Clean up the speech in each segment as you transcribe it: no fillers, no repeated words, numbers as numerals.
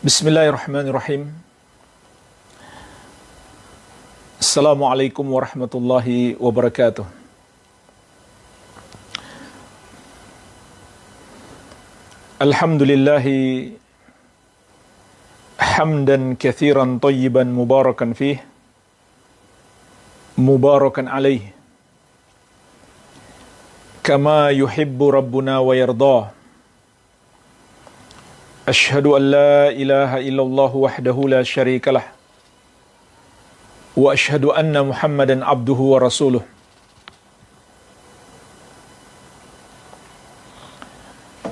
Bismillahirrahmanirrahim. Assalamualaikum warahmatullahi wabarakatuh. Alhamdulillahi hamdan kathiran tayyiban mubarakan fih, mubarakan alaih, kama yuhibbu rabbuna wa yardah. Ashhadu an la ilaha illallah wahdahu la syarika lah, wa ashhadu anna Muhammadan abduhu wa rasuluh.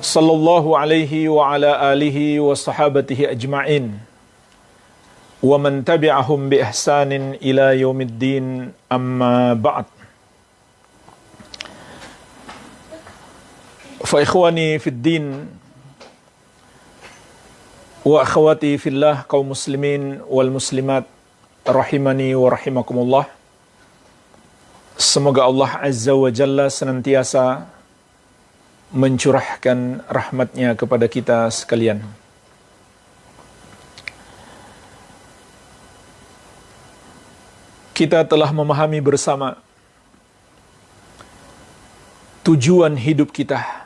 Sallallahu alaihi wa ala alihi wa sahabatihi ajma'in, wa man tabi'ahum bi ihsanin ila yaumiddin, amma ba'd. Fa ikhwani fid din wa akhwati fillah, kaum muslimin wal muslimat rahimani wa rahimakumullah. Semoga Allah Azza wa Jalla senantiasa mencurahkan rahmatnya kepada kita sekalian. Kita telah memahami bersama tujuan hidup kita,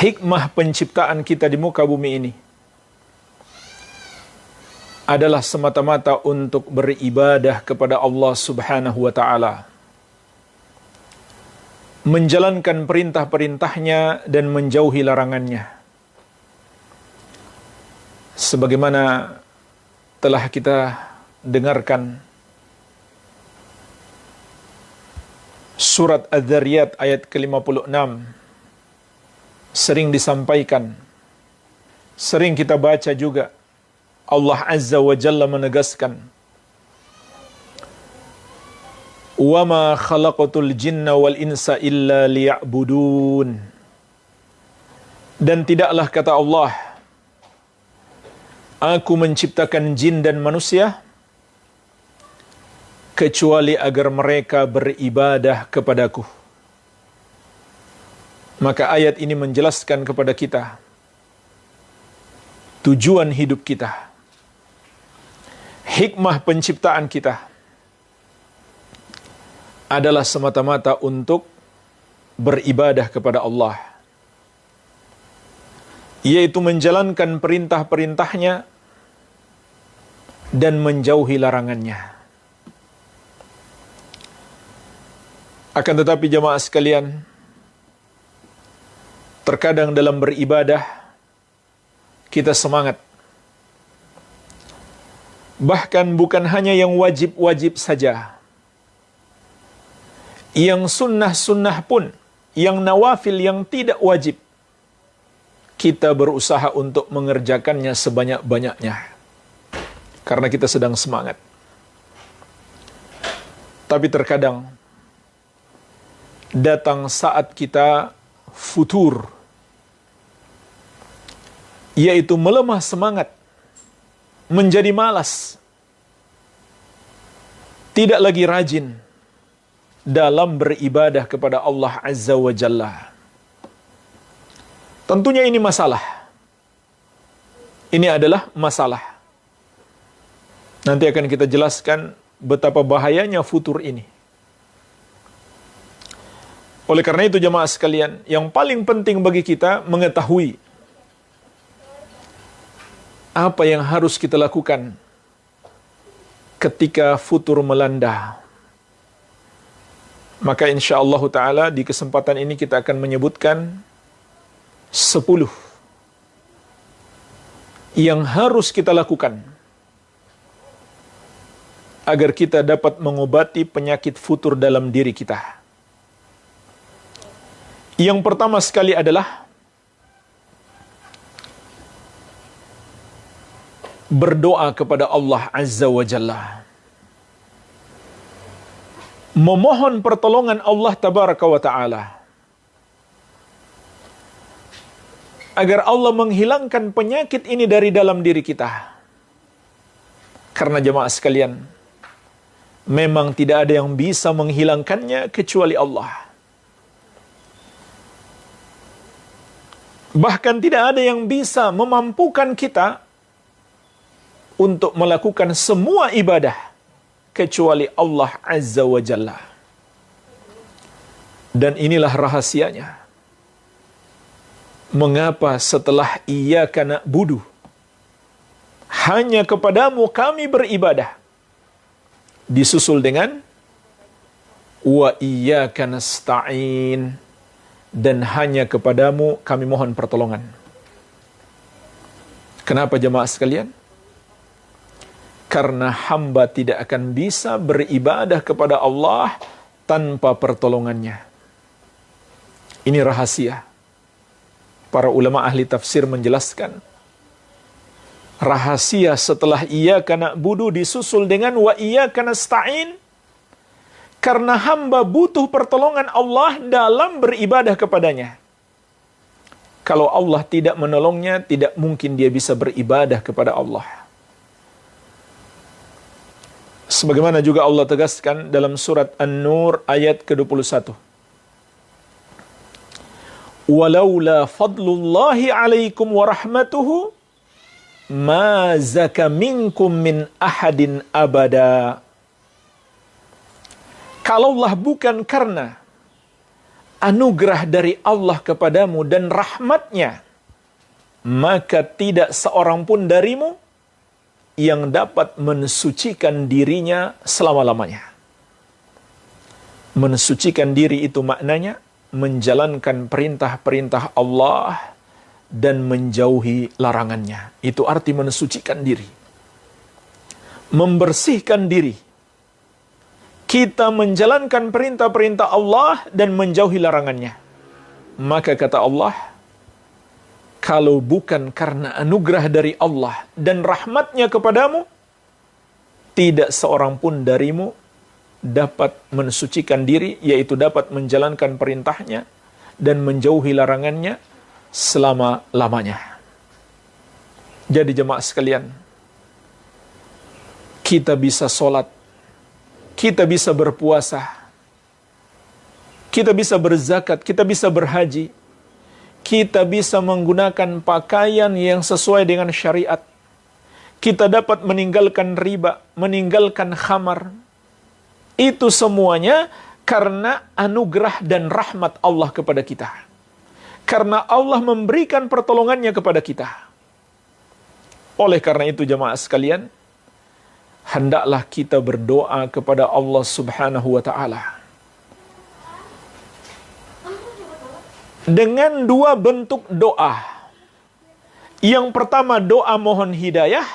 hikmah penciptaan kita di muka bumi ini adalah semata-mata untuk beribadah kepada Allah Subhanahu wa ta'ala, menjalankan perintah-perintahnya dan menjauhi larangannya. Sebagaimana telah kita dengarkan surat Az-Zariyat ayat ke-56, sering disampaikan, sering kita baca juga. Allah Azza wa Jalla menegaskan, "Wa ma khalaqatul jinna wal insa illa liya'budun." Dan tidaklah, kata Allah, aku menciptakan jin dan manusia kecuali agar mereka beribadah kepadaku. Maka ayat ini menjelaskan kepada kita tujuan hidup kita, hikmah penciptaan kita adalah semata-mata untuk beribadah kepada Allah, yaitu menjalankan perintah-perintahnya dan menjauhi larangannya. Akan tetapi jamaah sekalian, terkadang dalam beribadah kita semangat. Bahkan bukan hanya yang wajib-wajib saja, yang sunnah-sunnah pun, yang nawafil yang tidak wajib, kita berusaha untuk mengerjakannya sebanyak-banyaknya karena kita sedang semangat. Tapi terkadang datang saat kita futur, yaitu melemah semangat, menjadi malas, tidak lagi rajin dalam beribadah kepada Allah Azza wa Jalla. Tentunya ini masalah. Ini adalah masalah. Nanti akan kita jelaskan betapa bahayanya futur ini. Oleh karena itu jemaah sekalian, yang paling penting bagi kita mengetahui apa yang harus kita lakukan ketika futur melanda. Maka insyaallah ta'ala di kesempatan ini kita akan menyebutkan 10 yang harus kita lakukan agar kita dapat mengobati penyakit futur dalam diri kita. Yang pertama sekali adalah berdoa kepada Allah Azza wa Jalla, memohon pertolongan Allah Tabaraka wa Ta'ala agar Allah menghilangkan penyakit ini dari dalam diri kita. Karena jemaah sekalian, memang tidak ada yang bisa menghilangkannya kecuali Allah. Bahkan tidak ada yang bisa memampukan kita untuk melakukan semua ibadah kecuali Allah Azza wa Jalla. Dan inilah rahasianya. Mengapa setelah iyyaka na'budu, hanya kepadamu kami beribadah, disusul dengan wa iyyaka nasta'in, dan hanya kepadamu kami mohon pertolongan. Kenapa jemaah sekalian? Karena hamba tidak akan bisa beribadah kepada Allah tanpa pertolongannya. Ini rahasia. Para ulama ahli tafsir menjelaskan, rahasia setelah iyyaka na'budu disusul dengan wa iyyaka nasta'in, karena hamba butuh pertolongan Allah dalam beribadah kepadanya. Kalau Allah tidak menolongnya, tidak mungkin dia bisa beribadah kepada Allah. Sebagaimana juga Allah tegaskan dalam surat An-Nur ayat ke-21. Walaula fadlullahi alaikum wa rahmatuhu ma zaka minkum min ahadin abada. Kalaulah bukan karena anugerah dari Allah kepadamu dan rahmatnya, maka tidak seorang pun darimu yang dapat mensucikan dirinya selama-lamanya. Mensucikan diri itu maknanya menjalankan perintah-perintah Allah dan menjauhi larangannya. Itu arti mensucikan diri. Membersihkan diri. Kita menjalankan perintah-perintah Allah dan menjauhi larangannya. Maka kata Allah, kalau bukan karena anugerah dari Allah dan rahmatnya kepadamu, tidak seorang pun darimu dapat mensucikan diri, yaitu dapat menjalankan perintahnya dan menjauhi larangannya selama-lamanya. Jadi jemaah sekalian, kita bisa sholat, kita bisa berpuasa, kita bisa berzakat, kita bisa berhaji, kita bisa menggunakan pakaian yang sesuai dengan syariat, kita dapat meninggalkan riba, meninggalkan khamar. Itu semuanya karena anugerah dan rahmat Allah kepada kita. Karena Allah memberikan pertolongannya kepada kita. Oleh karena itu jemaah sekalian, hendaklah kita berdoa kepada Allah Subhanahu wa ta'ala dengan dua bentuk doa. Yang pertama doa mohon hidayah,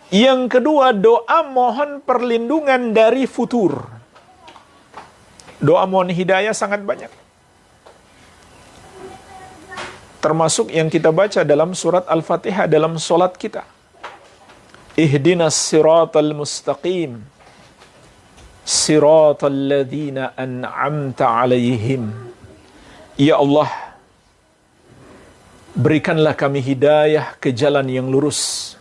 yang kedua doa mohon perlindungan dari futur. Doa mohon hidayah sangat banyak, termasuk yang kita baca dalam surat Al-Fatihah dalam solat kita. Ihdinas siratal mustaqim, siratal ladzina an'amta alaihim. Ya Allah, berikanlah kami hidayah ke jalan yang lurus,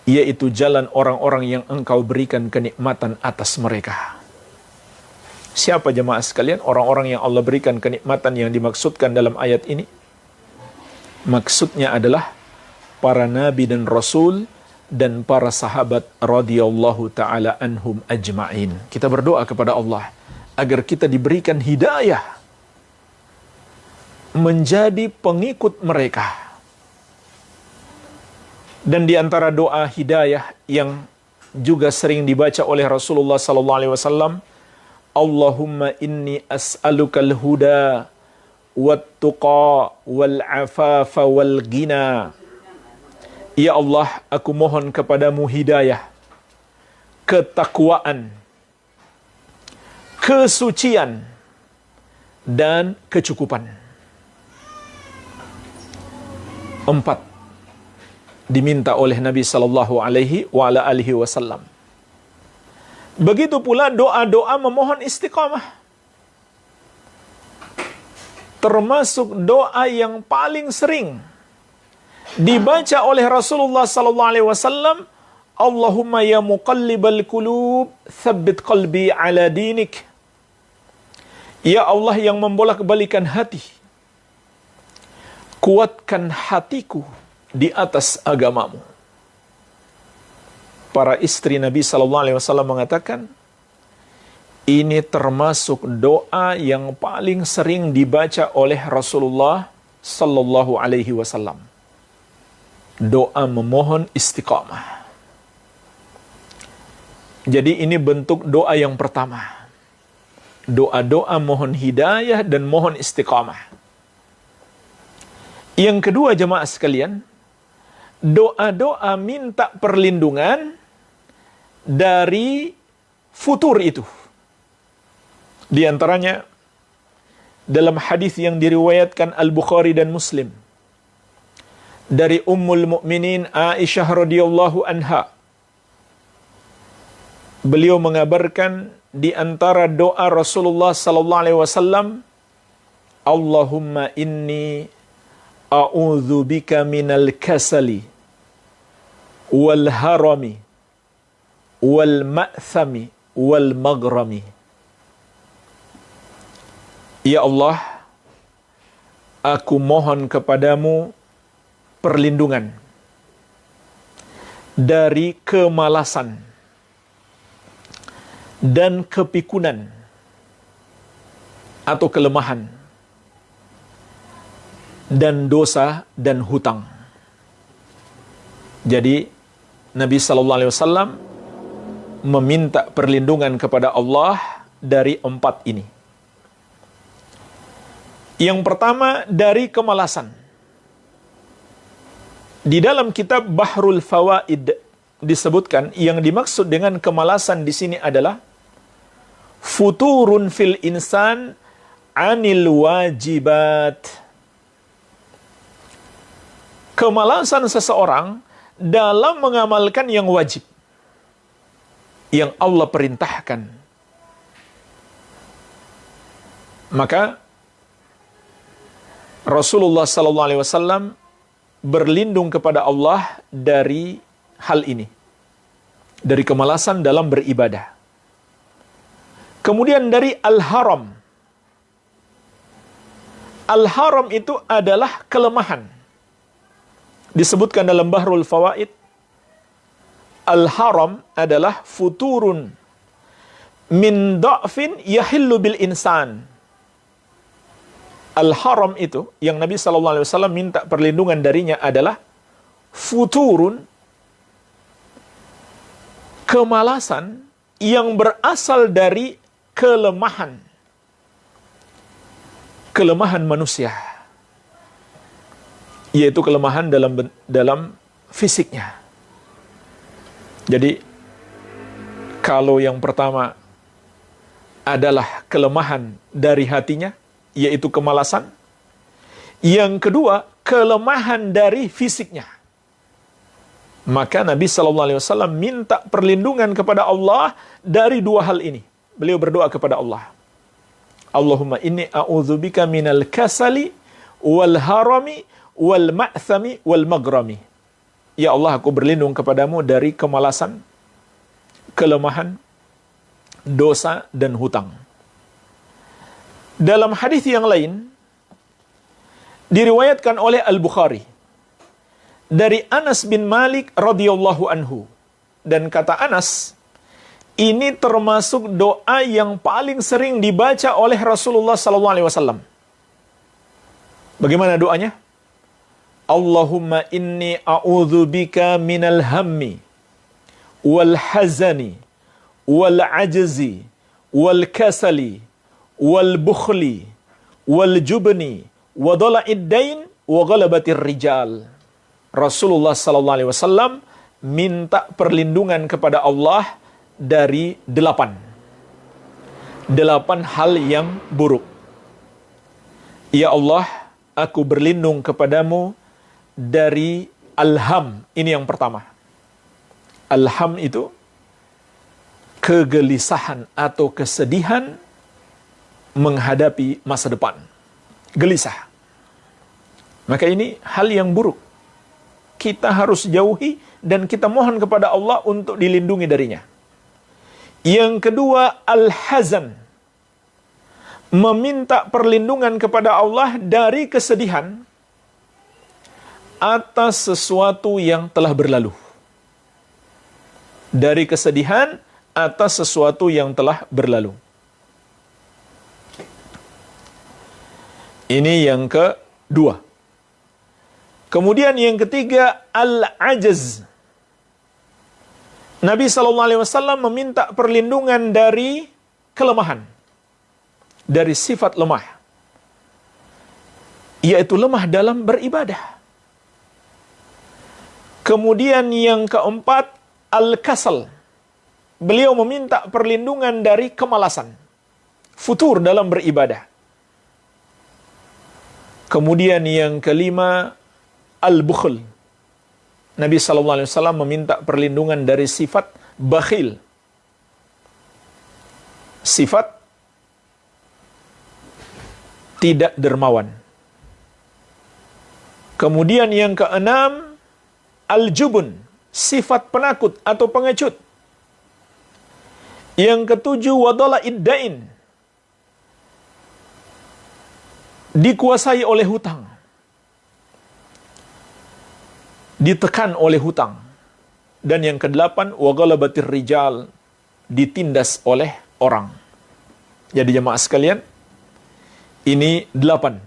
yaitu jalan orang-orang yang Engkau berikan kenikmatan atas mereka. Siapa jemaah sekalian orang-orang yang Allah berikan kenikmatan yang dimaksudkan dalam ayat ini? Maksudnya adalah para nabi dan rasul dan para sahabat radhiyallahu ta'ala anhum ajma'in. Kita berdoa kepada Allah agar kita diberikan hidayah menjadi pengikut mereka. Dan di antara doa hidayah yang juga sering dibaca oleh Rasulullah sallallahu alaihi wasallam, Allahumma inni as'alukal huda wat-tuqa wal-afafa wal-ghina. Ya Allah, aku mohon kepadamu hidayah, ketakwaan, kesucian, dan kecukupan. 4 diminta oleh Nabi sallallahu alaihi wa ala alihi wasallam. Begitu pula doa-doa memohon istiqamah. Termasuk doa yang paling sering dibaca oleh Rasulullah sallallahu alaihi wasallam, Allahumma ya muqallibal qulub, tsabbit qalbi ala dinik. Ya Allah yang membolak-balikan hati, kuatkan hatiku di atas agamamu. Para istri Nabi sallallahu alaihi wasallam mengatakan, ini termasuk doa yang paling sering dibaca oleh Rasulullah sallallahu alaihi wasallam. Doa memohon istiqamah. Jadi ini bentuk doa yang pertama. Doa-doa mohon hidayah dan mohon istiqamah. Yang kedua jemaah sekalian, doa-doa minta perlindungan dari futur itu. Di antaranya dalam hadis yang diriwayatkan Al-Bukhari dan Muslim dari Ummul Mukminin Aisyah radhiyallahu anha. Beliau mengabarkan di antara doa Rasulullah sallallahu alaihi wasallam, Allahumma inni a'udzu bika minal kasali wal harami wal ma'thami wal maghrami. Ya Allah, aku mohon kepadamu perlindungan dari kemalasan dan kepikunan atau kelemahan dan dosa dan hutang. Jadi Nabi sallallahu alaihi wasallam meminta perlindungan kepada Allah dari 4 ini. Yang pertama dari kemalasan. Di dalam kitab Bahrul Fawaid disebutkan yang dimaksud dengan kemalasan di sini adalah futurun fil insan anil wajibat. Kemalasan seseorang dalam mengamalkan yang wajib, yang Allah perintahkan. Maka Rasulullah sallallahu alaihi wasallam berlindung kepada Allah dari hal ini, dari kemalasan dalam beribadah. Kemudian dari al-haram. Al-haram itu adalah kelemahan. Disebutkan dalam Bahrul Fawaid, al-haram adalah futurun min da'fin yahillu bil insan. Al-haram itu yang Nabi sallallahu alaihi wasallam minta perlindungan darinya adalah futurun, kemalasan yang berasal dari kelemahan manusia, yaitu kelemahan dalam fisiknya. Jadi kalau yang pertama adalah kelemahan dari hatinya, yaitu kemalasan. Yang kedua, kelemahan dari fisiknya. Maka Nabi sallallahu alaihi wasallam minta perlindungan kepada Allah dari 2 hal ini. Beliau berdoa kepada Allah, Allahumma inni a'udzubika minal kasali wal harami wal ma'thami wal maghrami. Ya Allah, aku berlindung kepadamu dari kemalasan, kelemahan, dosa dan hutang. Dalam hadis yang lain diriwayatkan oleh Al-Bukhari dari Anas bin Malik radhiyallahu anhu, dan kata Anas, ini termasuk doa yang paling sering dibaca oleh Rasulullah sallallahu alaihi wasallam. Bagaimana doanya? Allahumma inni a'udzubika minal hammi wal hazani wal ajzi wal kasali wal bukhli wal jubni wa dhala'id dain wa ghalabatir rijal. Rasulullah sallallahu alaihi wasallam minta perlindungan kepada Allah dari 8 hal yang buruk. Ya Allah, aku berlindung kepadamu dari alham. Ini yang pertama. Alham itu kegelisahan atau kesedihan menghadapi masa depan. Gelisah. Maka ini hal yang buruk. Kita harus jauhi dan kita mohon kepada Allah untuk dilindungi darinya. Yang kedua, al-hazan. Meminta perlindungan kepada Allah dari kesedihan atas sesuatu yang telah berlalu. Dari kesedihan atas sesuatu yang telah berlalu. Ini yang kedua. Kemudian yang ketiga, al-ajaz. Nabi SAW meminta perlindungan dari kelemahan. Dari sifat lemah. Yaitu lemah dalam beribadah. Kemudian yang keempat, al-kasal. Beliau meminta perlindungan dari kemalasan. Futur dalam beribadah. Kemudian yang kelima, al-bukhl. Nabi SAW meminta perlindungan dari sifat bakhil. Sifat tidak dermawan. Kemudian yang keenam, al-jubun. Sifat penakut atau pengecut. Yang ketujuh, wadala iddain. Dikuasai oleh hutang. Ditekan oleh hutang. Dan yang kedelapan, waghalabatir rijal. Ditindas oleh orang. Jadi jemaah sekalian, ini 8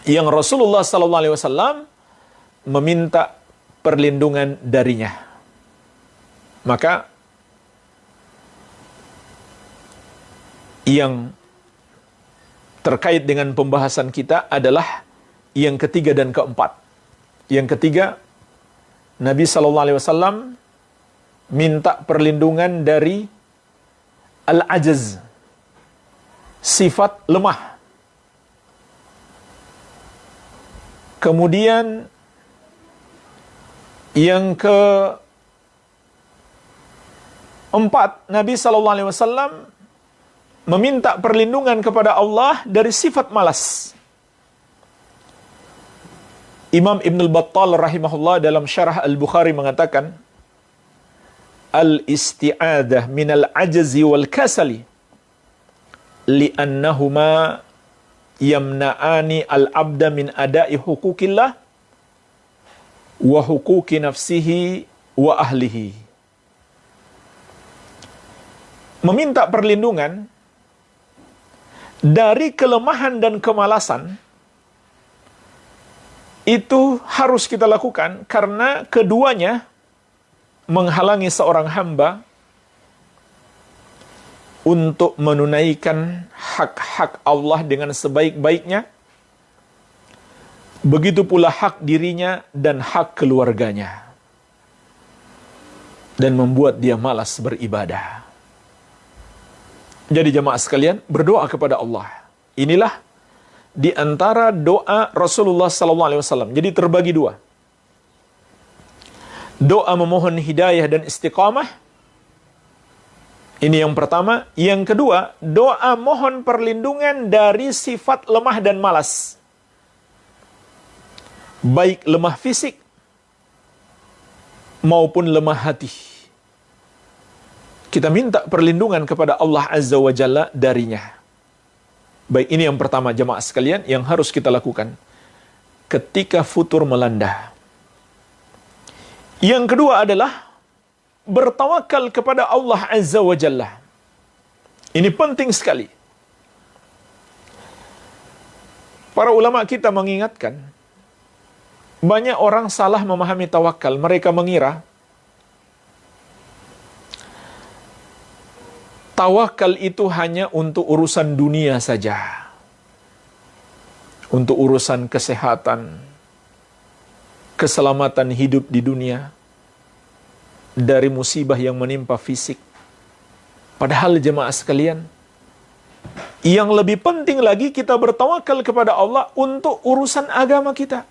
yang Rasulullah SAW meminta perlindungan darinya. Maka yang terkait dengan pembahasan kita adalah yang ketiga dan keempat. Yang ketiga, Nabi SAW minta perlindungan dari al-ajaz, sifat lemah. Kemudian yang keempat, Nabi SAW meminta perlindungan kepada Allah dari sifat malas. Imam Ibn al-Battal rahimahullah dalam syarah Al-Bukhari mengatakan, al-isti'adah minal ajzi wal kasali li'annahuma yamna'ani al-abda min ada'i hukukillah wa hukuki nafsihi wa ahlihi. Meminta perlindungan dari kelemahan dan kemalasan itu harus kita lakukan karena keduanya menghalangi seorang hamba untuk menunaikan hak-hak Allah dengan sebaik-baiknya. Begitu pula hak dirinya dan hak keluarganya. Dan membuat dia malas beribadah. Jadi jemaah sekalian, berdoa kepada Allah. Inilah di antara doa Rasulullah SAW. Jadi terbagi dua. Doa memohon hidayah dan istiqamah. Ini yang pertama. Yang kedua, doa mohon perlindungan dari sifat lemah dan malas. Baik lemah fisik maupun lemah hati. Kita minta perlindungan kepada Allah Azza wa Jalla darinya. Baik, ini yang pertama jemaah sekalian yang harus kita lakukan ketika futur melanda. Yang kedua adalah bertawakal kepada Allah Azza wa Jalla. Ini penting sekali. Para ulama kita mengingatkan, banyak orang salah memahami tawakal. Mereka mengira tawakal itu hanya untuk urusan dunia saja. Untuk urusan kesehatan, keselamatan hidup di dunia, dari musibah yang menimpa fisik. Padahal jemaah sekalian, yang lebih penting lagi kita bertawakal kepada Allah untuk urusan agama kita.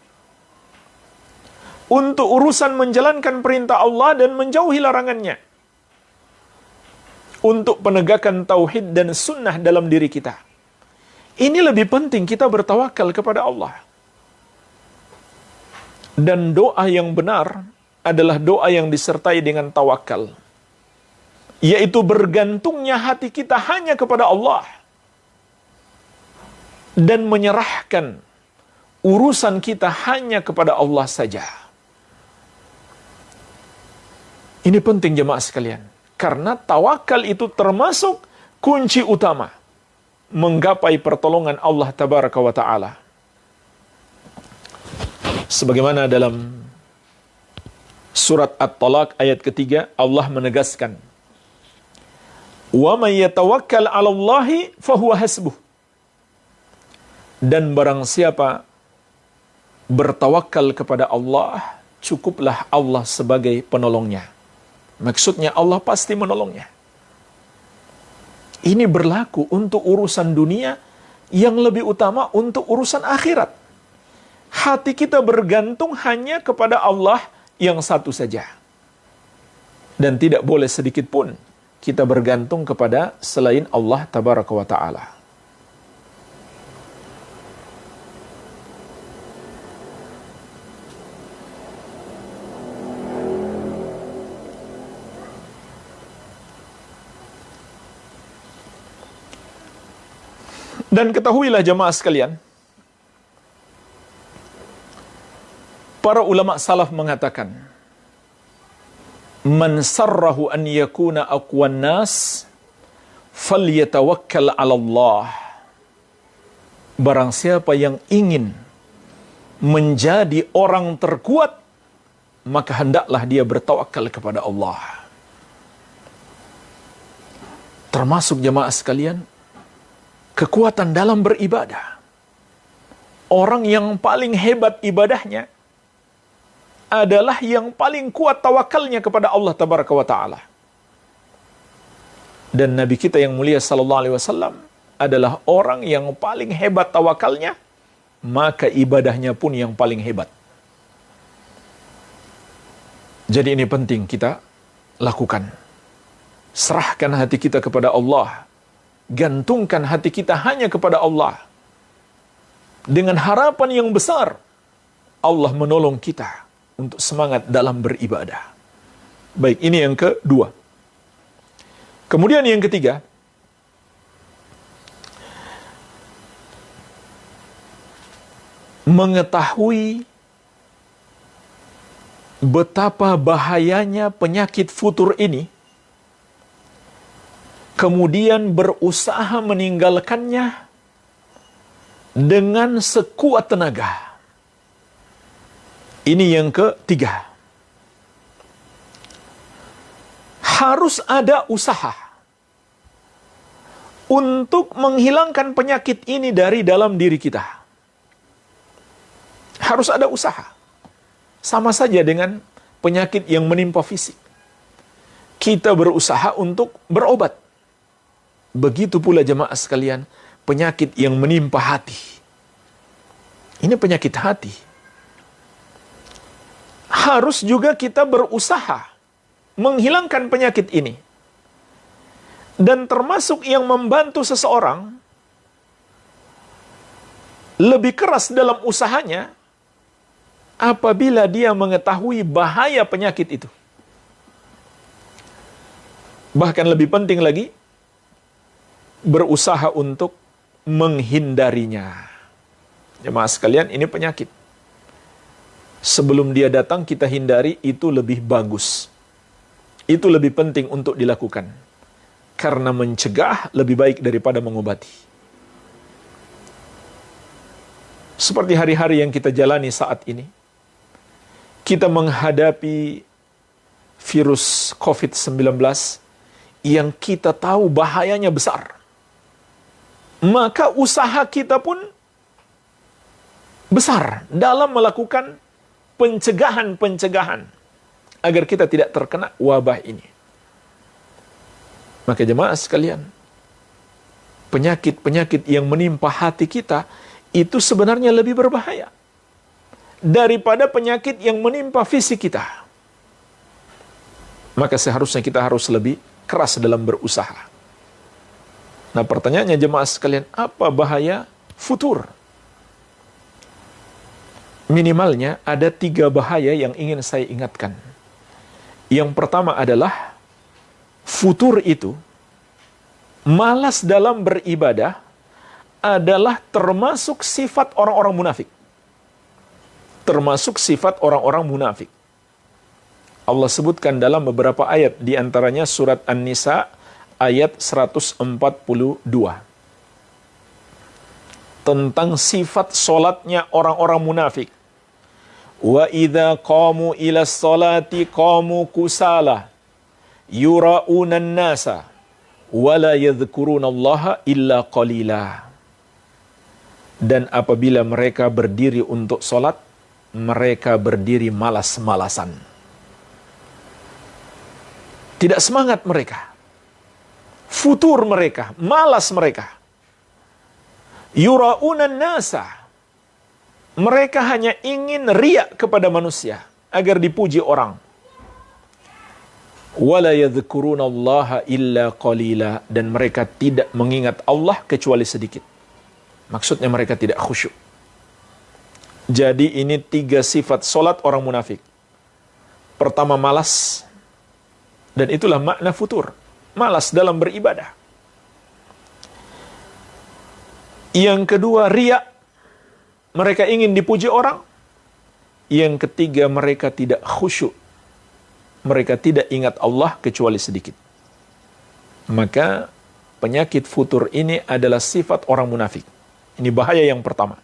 Untuk urusan menjalankan perintah Allah dan menjauhi larangannya. Untuk penegakan tauhid dan sunnah dalam diri kita. Ini lebih penting kita bertawakal kepada Allah. Dan doa yang benar adalah doa yang disertai dengan tawakal. Yaitu bergantungnya hati kita hanya kepada Allah. Dan menyerahkan urusan kita hanya kepada Allah saja. Ini penting jemaah sekalian. Karena tawakal itu termasuk kunci utama menggapai pertolongan Allah Tabaraka wa Ta'ala. Sebagaimana dalam surat At-Talaq ayat ketiga, Allah menegaskan, "Wa may yatawakkal 'ala Allahi fahuwa hasbuh." Dan barang siapa bertawakal kepada Allah, cukuplah Allah sebagai penolongnya. Maksudnya Allah pasti menolongnya. Ini berlaku untuk urusan dunia, yang lebih utama untuk urusan akhirat. Hati kita bergantung hanya kepada Allah yang satu saja. Dan tidak boleh sedikit pun kita bergantung kepada selain Allah Tabaraka wa Ta'ala. Dan ketahuilah jemaah sekalian, para ulama salaf mengatakan, "Man sarrahu an yakuna aqwan nas falyatawakkal 'ala Allah." Barang siapa yang ingin menjadi orang terkuat, maka hendaklah dia bertawakal kepada Allah. Termasuk jemaah sekalian, kekuatan dalam beribadah. Orang yang paling hebat ibadahnya adalah yang paling kuat tawakalnya kepada Allah Tabaraka wa Ta'ala. Dan Nabi kita yang mulia sallallahu alaihi wasallam adalah orang yang paling hebat tawakalnya, maka ibadahnya pun yang paling hebat. Jadi ini penting kita lakukan. Serahkan hati kita kepada Allah. Gantungkan hati kita hanya kepada Allah. Dengan harapan yang besar, Allah menolong kita untuk semangat dalam beribadah. Baik, ini yang kedua. Kemudian yang ketiga, mengetahui betapa bahayanya penyakit futur ini, kemudian berusaha meninggalkannya dengan sekuat tenaga. Ini yang ketiga. Harus ada usaha untuk menghilangkan penyakit ini dari dalam diri kita. Harus ada usaha. Sama saja dengan penyakit yang menimpa fisik. Kita berusaha untuk berobat. Begitu pula jemaah sekalian, penyakit yang menimpa hati. Ini penyakit hati. Harus juga kita berusaha menghilangkan penyakit ini. Dan termasuk yang membantu seseorang lebih keras dalam usahanya apabila dia mengetahui bahaya penyakit itu. Bahkan lebih penting lagi, berusaha untuk menghindarinya. Jemaah sekalian, ini penyakit. Sebelum dia datang, kita hindari, itu lebih bagus. Itu lebih penting untuk dilakukan. Karena mencegah lebih baik daripada mengobati. Seperti hari-hari yang kita jalani saat ini, kita menghadapi virus COVID-19 yang kita tahu bahayanya besar. Maka usaha kita pun besar dalam melakukan pencegahan-pencegahan agar kita tidak terkena wabah ini. Maka jemaah sekalian, penyakit-penyakit yang menimpa hati kita itu sebenarnya lebih berbahaya daripada penyakit yang menimpa fisik kita. Maka seharusnya kita harus lebih keras dalam berusaha. Nah, pertanyaannya jemaah sekalian, apa bahaya futur? Minimalnya ada 3 bahaya yang ingin saya ingatkan. Yang pertama adalah futur itu, malas dalam beribadah adalah termasuk sifat orang-orang munafik. termasuk sifat orang-orang munafik. Allah sebutkan dalam beberapa ayat, di antaranya surat An-Nisa ayat 142. Tentang sifat solatnya orang-orang munafik. Wa idza qamu ila sholati qamu kusala yura'unan nasa wa la yadhkurunallaha illa qalila. Dan apabila mereka berdiri untuk solat, mereka berdiri malas-malasan. Tidak semangat mereka. Futur mereka, malas mereka. Yura'unan nasa. Mereka hanya ingin riya kepada manusia agar dipuji orang. Wala yadhkurunallaha illa qalila, dan mereka tidak mengingat Allah kecuali sedikit. Maksudnya mereka tidak khusyuk. Jadi ini 3 sifat solat orang munafik. Pertama, malas. Dan itulah makna futur. Malas dalam beribadah. Yang kedua, riya. Mereka ingin dipuji orang. Yang ketiga, mereka tidak khusyuk. Mereka tidak ingat Allah kecuali sedikit. Maka penyakit futur ini adalah sifat orang munafik. Ini bahaya yang pertama.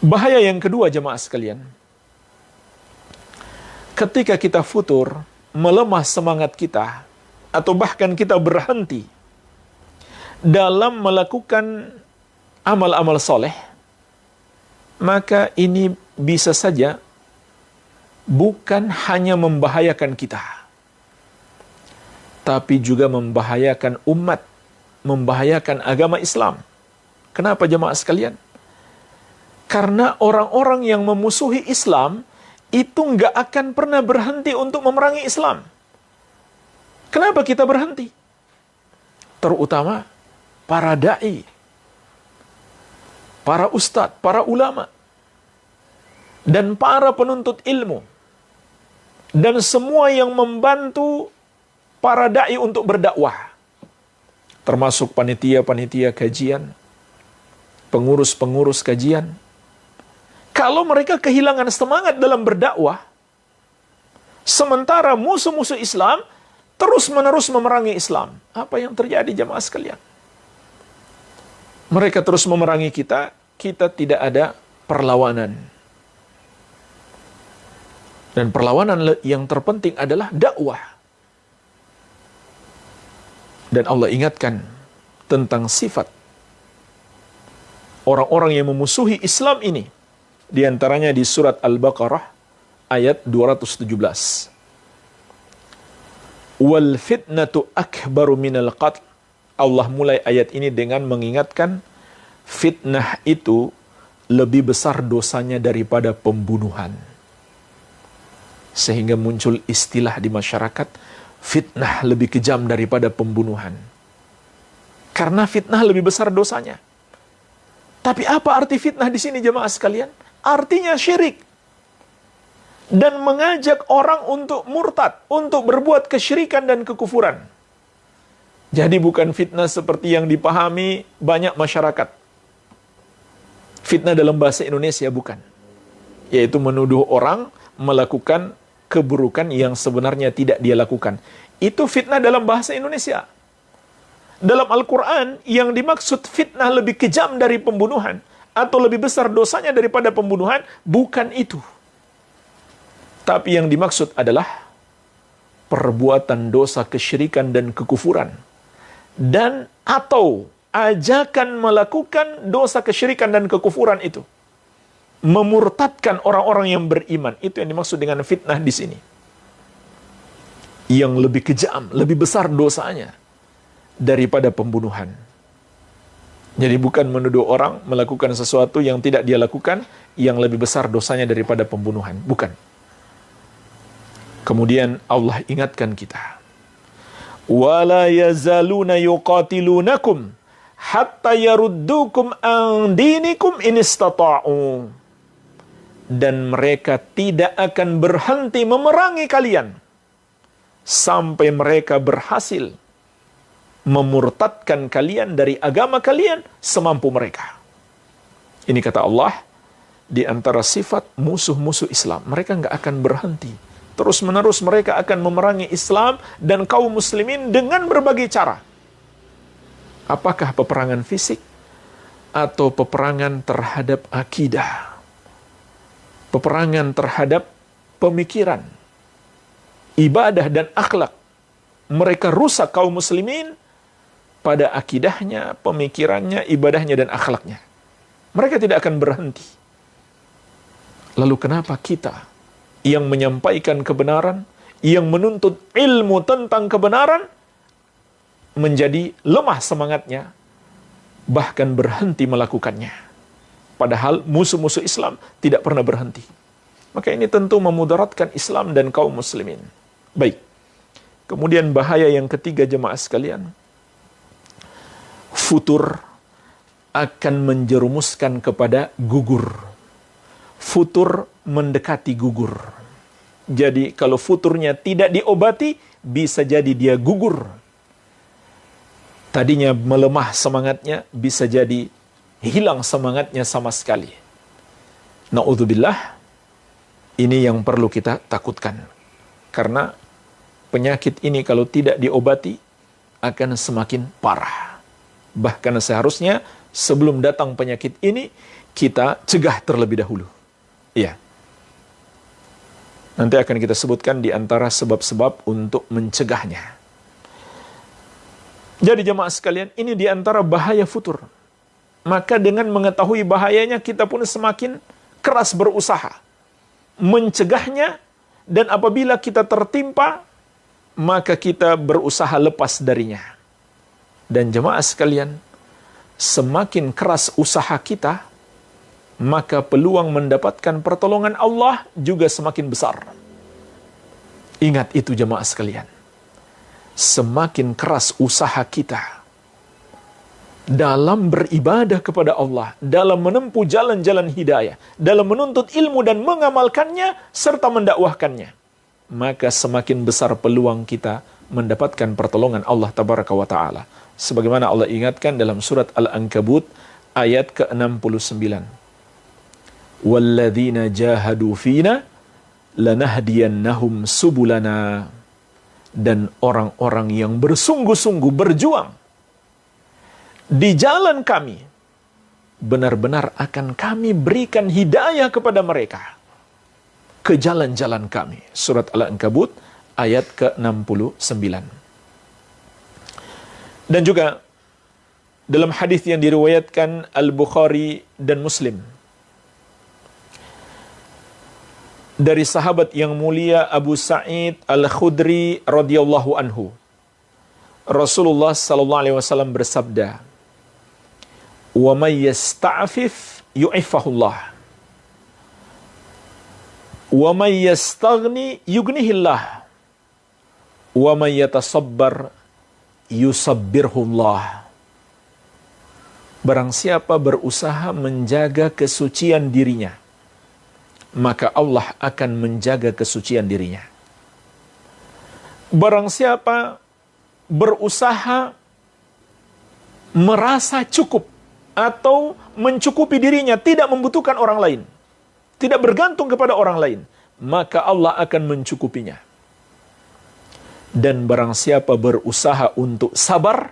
Bahaya yang kedua, jemaah sekalian. Ketika kita futur, melemah semangat kita, atau bahkan kita berhenti dalam melakukan amal-amal soleh, maka ini bisa saja bukan hanya membahayakan kita, tapi juga membahayakan umat, membahayakan agama Islam. Kenapa jemaah sekalian? Karena orang-orang yang memusuhi Islam itu nggak akan pernah berhenti untuk memerangi Islam. Kenapa kita berhenti? Terutama para da'i, para ustadz, para ulama, dan para penuntut ilmu, dan semua yang membantu para da'i untuk berdakwah, termasuk panitia-panitia kajian, pengurus-pengurus kajian. Kalau mereka kehilangan semangat dalam berdakwah, sementara musuh-musuh Islam terus-menerus memerangi Islam, apa yang terjadi jemaah sekalian? Mereka terus memerangi kita, kita tidak ada perlawanan. Dan perlawanan yang terpenting adalah dakwah. Dan Allah ingatkan tentang sifat orang-orang yang memusuhi Islam ini. Di antaranya di surat Al-Baqarah ayat 217. Wal fitnatu akbaru minal qatl. Allah mulai ayat ini dengan mengingatkan fitnah itu lebih besar dosanya daripada pembunuhan. Sehingga muncul istilah di masyarakat, fitnah lebih kejam daripada pembunuhan. Karena fitnah lebih besar dosanya. Tapi apa arti fitnah di sini jemaah sekalian? Artinya syirik. Dan mengajak orang untuk murtad, untuk berbuat kesyirikan dan kekufuran. Jadi bukan fitnah seperti yang dipahami banyak masyarakat. Fitnah dalam bahasa Indonesia bukan. Yaitu menuduh orang melakukan keburukan yang sebenarnya tidak dia lakukan. Itu fitnah dalam bahasa Indonesia. Dalam Al-Quran, yang dimaksud fitnah lebih kejam dari pembunuhan, atau lebih besar dosanya daripada pembunuhan, bukan itu. Tapi yang dimaksud adalah perbuatan dosa kesyirikan dan kekufuran. Dan atau ajakan melakukan dosa kesyirikan dan kekufuran itu. Memurtadkan orang-orang yang beriman. Itu yang dimaksud dengan fitnah di sini. Yang lebih kejam, lebih besar dosanya daripada pembunuhan. Jadi bukan menuduh orang melakukan sesuatu yang tidak dia lakukan, yang lebih besar dosanya daripada pembunuhan. Bukan. Kemudian Allah ingatkan kita. وَلَا يَزَالُونَ يُقَاتِلُونَكُمْ حَتَّى يَرُدُّوكُمْ عَنْ دِينِكُمْ إِنِ اسْتَطَاعُوا. Dan mereka tidak akan berhenti memerangi kalian sampai mereka berhasil memurtadkan kalian dari agama kalian semampu mereka. Ini kata Allah, di antara sifat musuh-musuh Islam. Mereka nggak akan berhenti. Terus-menerus mereka akan memerangi Islam dan kaum muslimin dengan berbagai cara. Apakah peperangan fisik atau peperangan terhadap akidah? Peperangan terhadap pemikiran, ibadah dan akhlak. Mereka rusak kaum muslimin pada akidahnya, pemikirannya, ibadahnya dan akhlaknya. Mereka tidak akan berhenti. Lalu kenapa kita yang menyampaikan kebenaran, yang menuntut ilmu tentang kebenaran, menjadi lemah semangatnya, bahkan berhenti melakukannya? Padahal musuh-musuh Islam tidak pernah berhenti. Maka ini tentu memudaratkan Islam dan kaum muslimin. Baik. Kemudian bahaya yang ketiga jemaah sekalian. Futur akan menjerumuskan kepada gugur. Futur mendekati gugur. Jadi kalau futurnya tidak diobati, bisa jadi dia gugur. Tadinya melemah semangatnya, bisa jadi hilang semangatnya sama sekali. Na'udzubillah, ini yang perlu kita takutkan. Karena penyakit ini kalau tidak diobati, akan semakin parah. Bahkan seharusnya sebelum datang penyakit ini, kita cegah terlebih dahulu. Iya. Nanti akan kita sebutkan di antara sebab-sebab untuk mencegahnya. Jadi jemaah sekalian, ini di antara bahaya futur. Maka dengan mengetahui bahayanya, kita pun semakin keras berusaha mencegahnya, dan apabila kita tertimpa, maka kita berusaha lepas darinya. Dan jemaah sekalian, semakin keras usaha kita, maka peluang mendapatkan pertolongan Allah juga semakin besar. Ingat itu jemaah sekalian. Semakin keras usaha kita dalam beribadah kepada Allah, dalam menempuh jalan-jalan hidayah, dalam menuntut ilmu dan mengamalkannya, serta mendakwahkannya, maka semakin besar peluang kita mendapatkan pertolongan Allah Tabaraka wa Ta'ala. Sebagaimana Allah ingatkan dalam surat Al-Ankabut ayat ke-69. وَالَّذِينَ جَاهَدُوا فِينَا لَنَهْدِيَنَّهُمْ سُبُلَنَا. Dan orang-orang yang bersungguh-sungguh berjuang di jalan kami, benar-benar akan kami berikan hidayah kepada mereka ke jalan-jalan kami. Surat Al-Ankabut ayat ke-69. Dan juga dalam hadis yang diriwayatkan Al-Bukhari dan Muslim dari sahabat yang mulia Abu Sa'id Al-Khudri radhiyallahu anhu, Rasulullah sallallahu alaihi wasallam bersabda, "Wa may yasta'fif yu'iffahullah. Wa may yastaghni yughnihillah. Wa may yatasabbar yusabbirhullah." Barang siapa berusaha menjaga kesucian dirinya, maka Allah akan menjaga kesucian dirinya. Barang siapa berusaha merasa cukup atau mencukupi dirinya, tidak membutuhkan orang lain, tidak bergantung kepada orang lain, maka Allah akan mencukupinya. Dan barang siapa berusaha untuk sabar,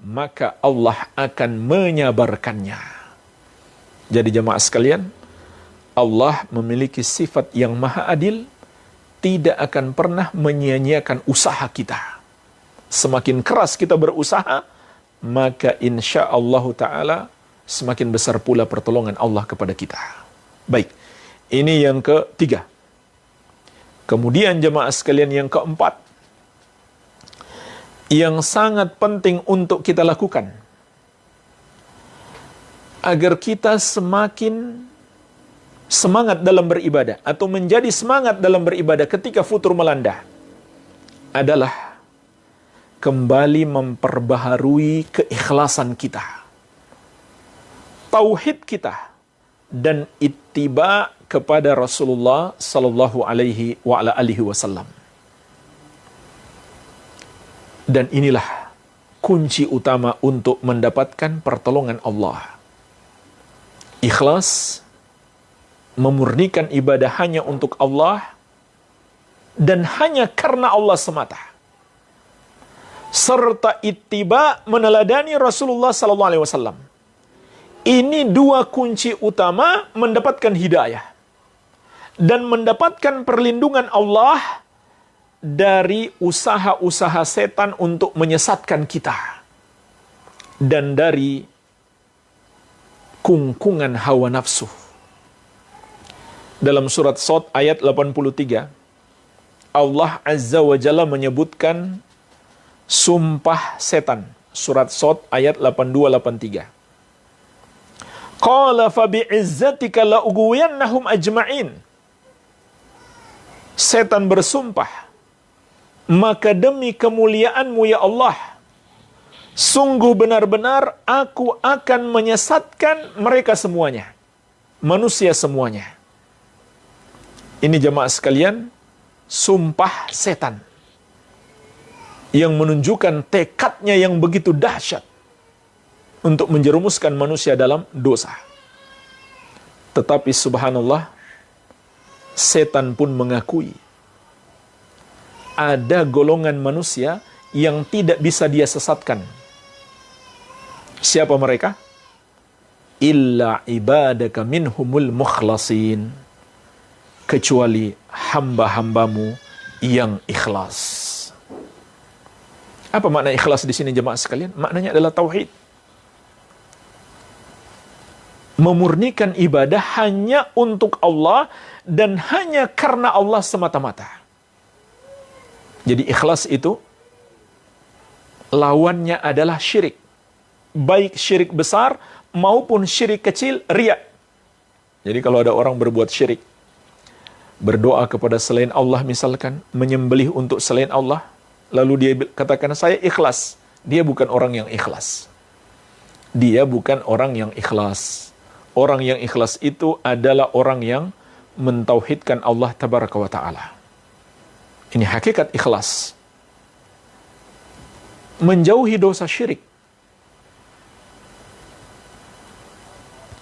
maka Allah akan menyabarkannya. Jadi jemaah sekalian, Allah memiliki sifat yang maha adil, tidak akan pernah menyia-nyiakan usaha kita. Semakin keras kita berusaha, maka insya Allah Ta'ala semakin besar pula pertolongan Allah kepada kita. Baik, ini yang ketiga. Kemudian jemaah sekalian yang keempat, yang sangat penting untuk kita lakukan agar kita semakin semangat dalam beribadah atau menjadi semangat dalam beribadah ketika futur melanda adalah kembali memperbaharui keikhlasan kita, tauhid kita, dan ittiba kepada Rasulullah sallallahu alaihi wa ala alihi wasallam. Dan inilah kunci utama untuk mendapatkan pertolongan Allah. Ikhlas memurnikan ibadah hanya untuk Allah dan hanya karena Allah semata, serta ittiba, meneladani Rasulullah SAW. Ini dua kunci utama mendapatkan hidayah dan mendapatkan perlindungan Allah dari usaha-usaha setan untuk menyesatkan kita dan dari kungkungan hawa nafsu. Dalam surat Shad ayat 83, Allah Azza wa Jalla menyebutkan sumpah setan. Surat Shad ayat 82-83. Qala fa bi'izzatika la ughwiyannahum ajma'in. Setan bersumpah, maka demi kemuliaanmu ya Allah, sungguh benar-benar aku akan menyesatkan mereka semuanya, manusia semuanya. Ini jemaah sekalian, sumpah setan yang menunjukkan tekadnya yang begitu dahsyat untuk menjerumuskan manusia dalam dosa. Tetapi subhanallah, setan pun mengakui ada golongan manusia yang tidak bisa dia sesatkan. Siapa mereka? Illa ibadaka minhumul mukhlasin. Kecuali hamba-hambamu yang ikhlas. Apa makna ikhlas di sini jemaah sekalian? Maknanya adalah tauhid. Memurnikan ibadah hanya untuk Allah dan hanya karena Allah semata-mata. Jadi ikhlas itu lawannya adalah syirik. Baik syirik besar maupun syirik kecil, riya. Jadi kalau ada orang berbuat syirik, berdoa kepada selain Allah misalkan, menyembelih untuk selain Allah, lalu dia katakan saya ikhlas, dia bukan orang yang ikhlas. Dia bukan orang yang ikhlas. Orang yang ikhlas itu adalah orang yang mentauhidkan Allah tabaraka wa ta'ala. Ini hakikat ikhlas. Menjauhi dosa syirik.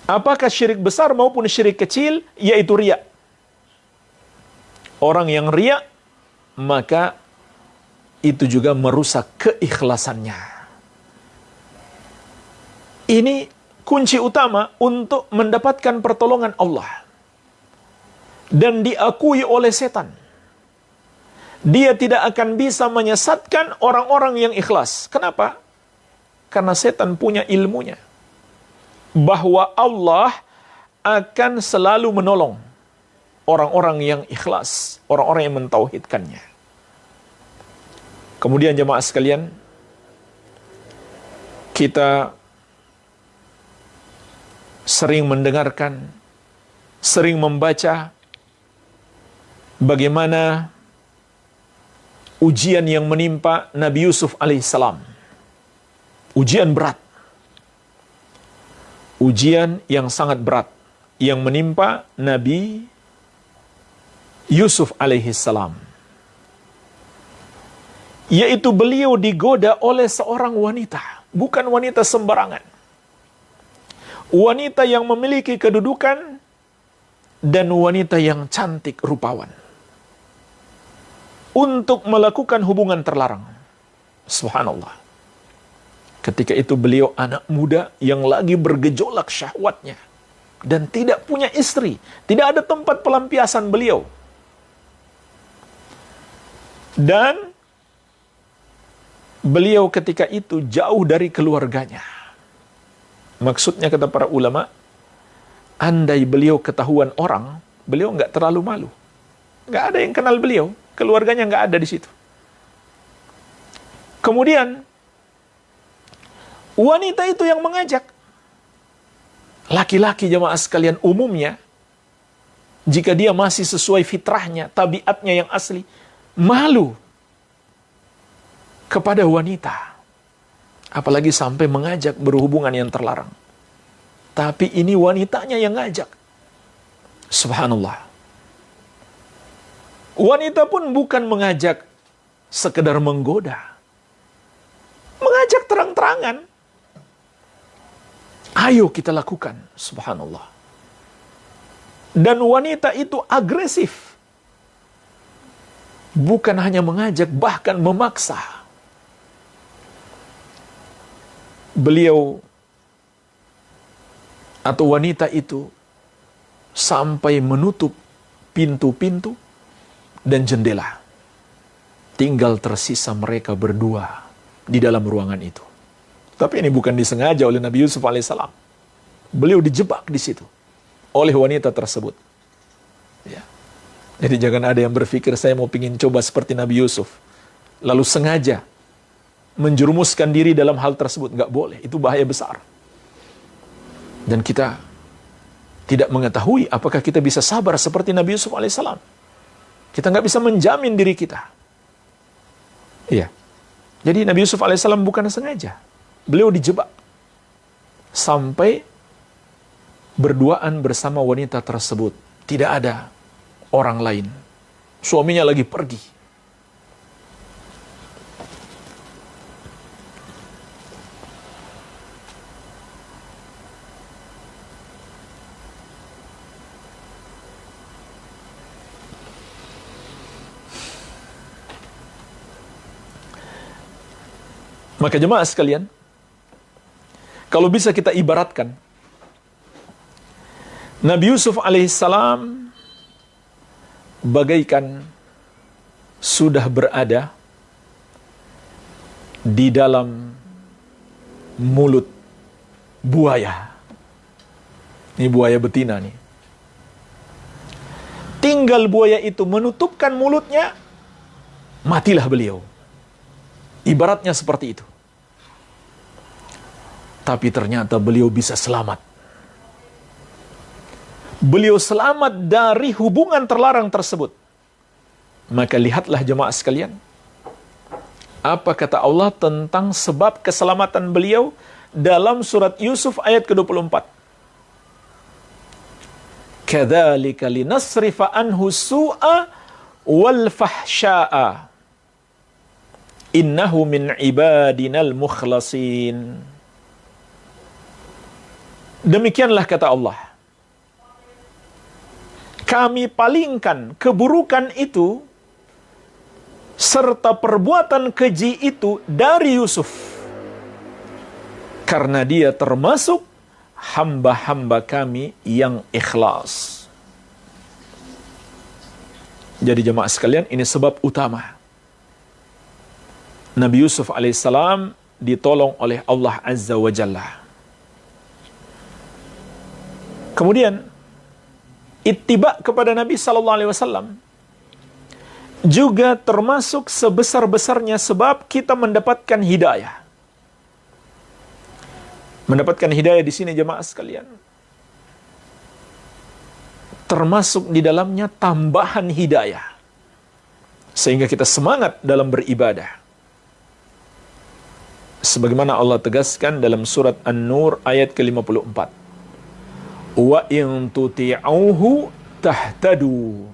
Apakah syirik besar maupun syirik kecil? Yaitu riya. Orang yang riya, maka itu juga merusak keikhlasannya. Ini kunci utama untuk mendapatkan pertolongan Allah. Dan diakui oleh setan. Dia tidak akan bisa menyesatkan orang-orang yang ikhlas. Kenapa? Karena setan punya ilmunya. Bahwa Allah akan selalu menolong orang-orang yang ikhlas. Orang-orang yang mentauhidkannya. Kemudian jemaah sekalian, kita sering mendengarkan, sering membaca bagaimana ujian yang menimpa Nabi Yusuf alaihissalam. Ujian berat. Ujian yang sangat berat yang menimpa Nabi Yusuf alaihissalam. Yaitu beliau digoda oleh seorang wanita. Bukan wanita sembarangan. Wanita yang memiliki kedudukan dan wanita yang cantik rupawan. Untuk melakukan hubungan terlarang. Subhanallah. Ketika itu beliau anak muda yang lagi bergejolak syahwatnya. Dan tidak punya istri. Tidak ada tempat pelampiasan beliau. Dan beliau ketika itu jauh dari keluarganya. Maksudnya kata para ulama, andai beliau ketahuan orang, beliau nggak terlalu malu. Nggak ada yang kenal beliau, keluarganya nggak ada di situ. Kemudian, wanita itu yang mengajak. Laki-laki jemaah sekalian umumnya, jika dia masih sesuai fitrahnya, tabiatnya yang asli, malu kepada wanita. Apalagi sampai mengajak berhubungan yang terlarang. Tapi ini wanitanya yang ngajak. Subhanallah. Wanita pun bukan mengajak sekedar menggoda. Mengajak terang-terangan. Ayo kita lakukan. Subhanallah. Dan wanita itu agresif. Bukan hanya mengajak, bahkan memaksa. Beliau atau wanita itu sampai menutup pintu-pintu dan jendela. Tinggal tersisa mereka berdua di dalam ruangan itu. Tapi ini bukan disengaja oleh Nabi Yusuf alaihissalam. Beliau dijebak di situ oleh wanita tersebut. Ya. Jadi jangan ada yang berpikir saya mau pingin coba seperti Nabi Yusuf, lalu sengaja menjerumuskan diri dalam hal tersebut. Nggak boleh, itu bahaya besar. Dan kita tidak mengetahui apakah kita bisa sabar seperti Nabi Yusuf alaihissalam. Kita nggak bisa menjamin diri kita. Iya. Jadi Nabi Yusuf alaihissalam bukan sengaja. Beliau dijebak. Sampai berduaan bersama wanita tersebut. Tidak ada orang lain. Suaminya lagi pergi. Maka jemaah sekalian, kalau bisa kita ibaratkan, Nabi Yusuf alaihissalam bagaikan sudah berada di dalam mulut buaya. Ini buaya betina nih. Tinggal buaya itu menutupkan mulutnya, matilah beliau. Ibaratnya seperti itu. Tapi ternyata beliau bisa selamat. Beliau selamat dari hubungan terlarang tersebut. Maka lihatlah jemaah sekalian, apa kata Allah tentang sebab keselamatan beliau dalam surat Yusuf ayat ke-24. Kadzalika linasrifa anhu su'a wal fahsya'a. Innahu min ibadinal mukhlasin. Demikianlah kata Allah. Kami palingkan keburukan itu serta perbuatan keji itu dari Yusuf. Karena dia termasuk hamba-hamba kami yang ikhlas. Jadi jemaah sekalian, ini sebab utama Nabi Yusuf alaihissalam ditolong oleh Allah Azza wa Jalla. Kemudian ittiba kepada Nabi sallallahu alaihi wasallam juga termasuk sebesar-besarnya sebab kita mendapatkan hidayah. Mendapatkan hidayah di sini jemaah sekalian, termasuk di dalamnya tambahan hidayah sehingga kita semangat dalam beribadah. Sebagaimana Allah tegaskan dalam surat An-Nur ayat ke-54. Wa in tuti'uhu tahtadu.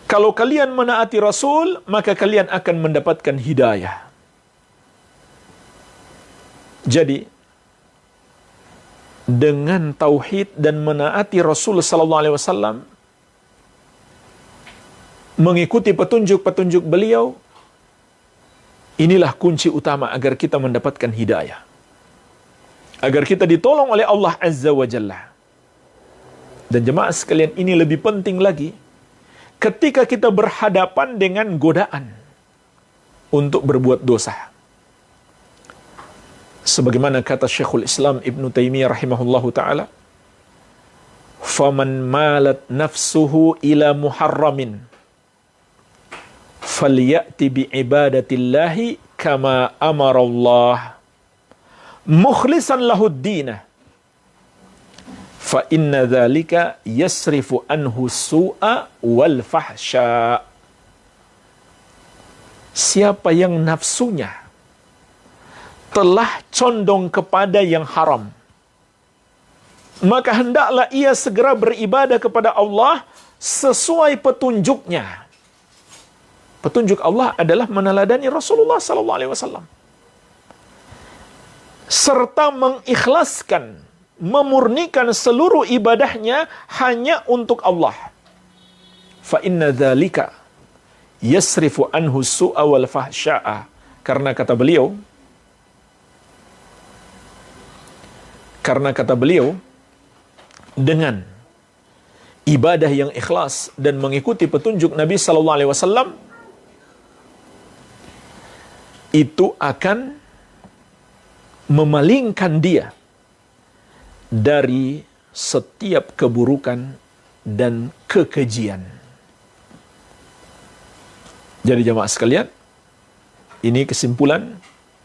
Kalau kalian menaati Rasul, maka kalian akan mendapatkan hidayah. Jadi, dengan tauhid dan menaati Rasul sallallahu alaihi wasallam, mengikuti petunjuk-petunjuk beliau, inilah kunci utama agar kita mendapatkan hidayah. Agar kita ditolong oleh Allah Azza wa Jalla. Dan jemaah sekalian, ini lebih penting lagi ketika kita berhadapan dengan godaan untuk berbuat dosa. Sebagaimana kata Syekhul Islam Ibn Taimiyah rahimahullahu ta'ala, faman malat nafsuhu ila muharramin falyati bi ibadatillahi kama amarallah mukhlisan lahud-dinah fa inna dzalika yasrifu anhu su'a wal fahsya. Siapa yang nafsunya telah condong kepada yang haram, maka hendaklah ia segera beribadah kepada Allah sesuai petunjuknya. Petunjuk Allah adalah meneladani Rasulullah sallallahu alaihi wasallam serta mengikhlaskan memurnikan seluruh ibadahnya hanya untuk Allah. Fa inna dzalika yasrifu anhu su'a wal fahsya'a. Karena kata beliau, dengan ibadah yang ikhlas dan mengikuti petunjuk Nabi sallallahu alaihi wasallam itu akan memalingkan dia dari setiap keburukan dan kekejian. Jadi jamaah sekalian, ini kesimpulan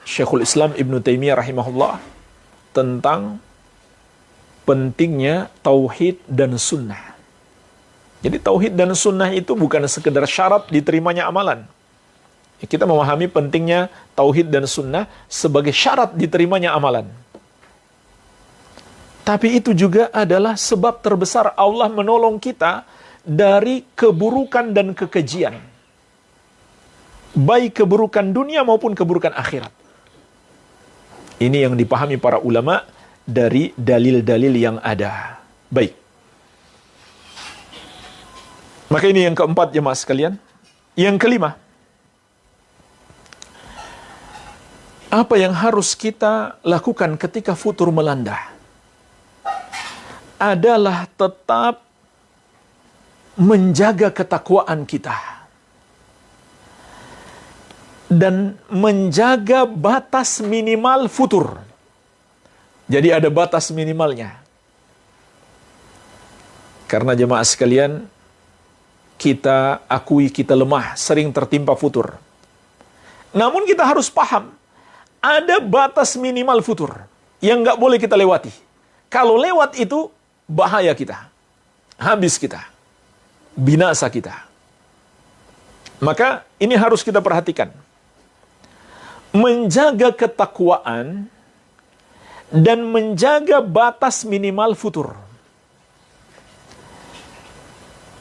Syekhul Islam Ibn Taimiyah rahimahullah tentang pentingnya tauhid dan sunnah. Jadi tauhid dan sunnah itu bukan sekedar syarat diterimanya amalan. Kita memahami pentingnya tauhid dan sunnah sebagai syarat diterimanya amalan. Tapi itu juga adalah sebab terbesar Allah menolong kita dari keburukan dan kekejian. Baik keburukan dunia maupun keburukan akhirat. Ini yang dipahami para ulama dari dalil-dalil yang ada. Baik. Maka ini yang keempat jemaah sekalian. Yang kelima, apa yang harus kita lakukan ketika futur melanda? Adalah tetap menjaga ketakwaan kita. Dan menjaga batas minimal futur. Jadi ada batas minimalnya. Karena jemaah sekalian, kita akui kita lemah, sering tertimpa futur. Namun kita harus paham, ada batas minimal futur yang nggak boleh kita lewati. Kalau lewat itu, bahaya kita. Habis kita. Binasa kita. Maka ini harus kita perhatikan. Menjaga ketakwaan dan menjaga batas minimal futur.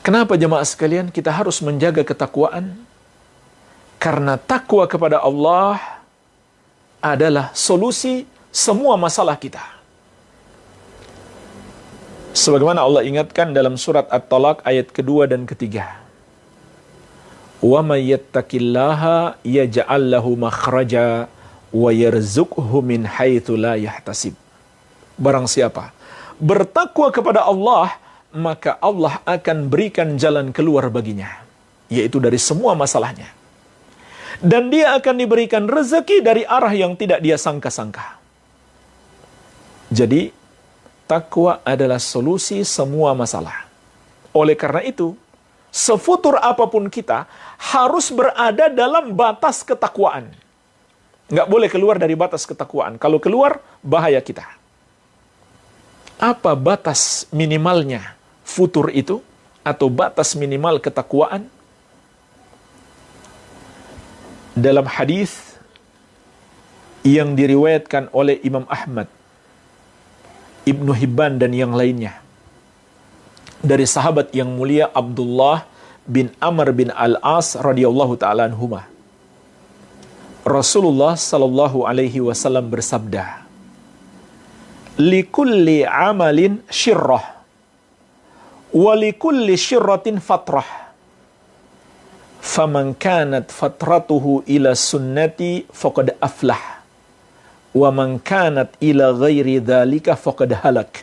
Kenapa jemaah sekalian kita harus menjaga ketakwaan? Karena takwa kepada Allah adalah solusi semua masalah kita. Sebagaimana Allah ingatkan dalam surat At-Talaq ayat kedua dan ketiga. Wa may yattaqillaha yaj'al lahu makhraja wa yarzuqhu min haitsu la yahtasib. Barang siapa bertakwa kepada Allah, maka Allah akan berikan jalan keluar baginya, yaitu dari semua masalahnya. Dan dia akan diberikan rezeki dari arah yang tidak dia sangka-sangka. Jadi, takwa adalah solusi semua masalah. Oleh karena itu, sefutur apapun kita harus berada dalam batas ketakwaan. Nggak boleh keluar dari batas ketakwaan. Kalau keluar, bahaya kita. Apa batas minimalnya futur itu? Atau batas minimal ketakwaan? Dalam hadis yang diriwayatkan oleh Imam Ahmad, Ibnu Hibban dan yang lainnya, dari sahabat yang mulia Abdullah bin Amr bin Al-As radhiyallahu ta'ala anhuma. Rasulullah sallallahu alaihi wasallam bersabda, "Likulli amalin syirrah, wa likulli syirratin fatrah. Faman kanat fatratuhu ila sunnati faqad aflah, wa man kanat ila ghairi dzalika faqad halak."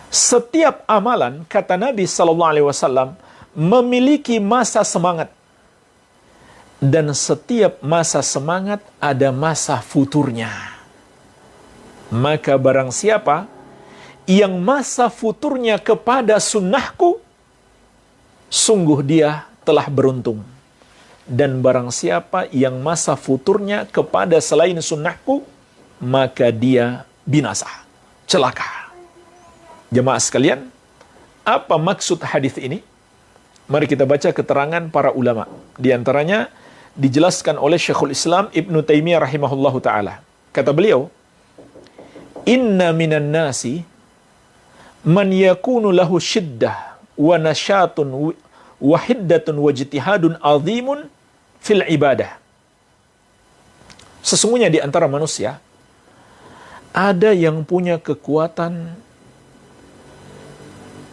Setiap amalan, kata Nabi sallallahu alaihi wasallam, memiliki masa semangat. Dan setiap masa semangat ada masa futurnya. Maka barang siapa yang masa futurnya kepada sunnahku, sungguh dia telah beruntung. Dan barang siapa yang masa futurnya kepada selain sunnahku, maka dia binasa, celaka. Jemaah sekalian, apa maksud hadis ini? Mari kita baca keterangan para ulama. Di antaranya dijelaskan oleh Syekhul Islam Ibn Taimiyah rahimahullahu ta'ala. Kata beliau, "Inna minan nasi man yakunu lahu syiddah wa nasyatun wa hiddatun wa jitihadun azimun fil ibadah." Sesungguhnya di antara manusia ada yang punya kekuatan,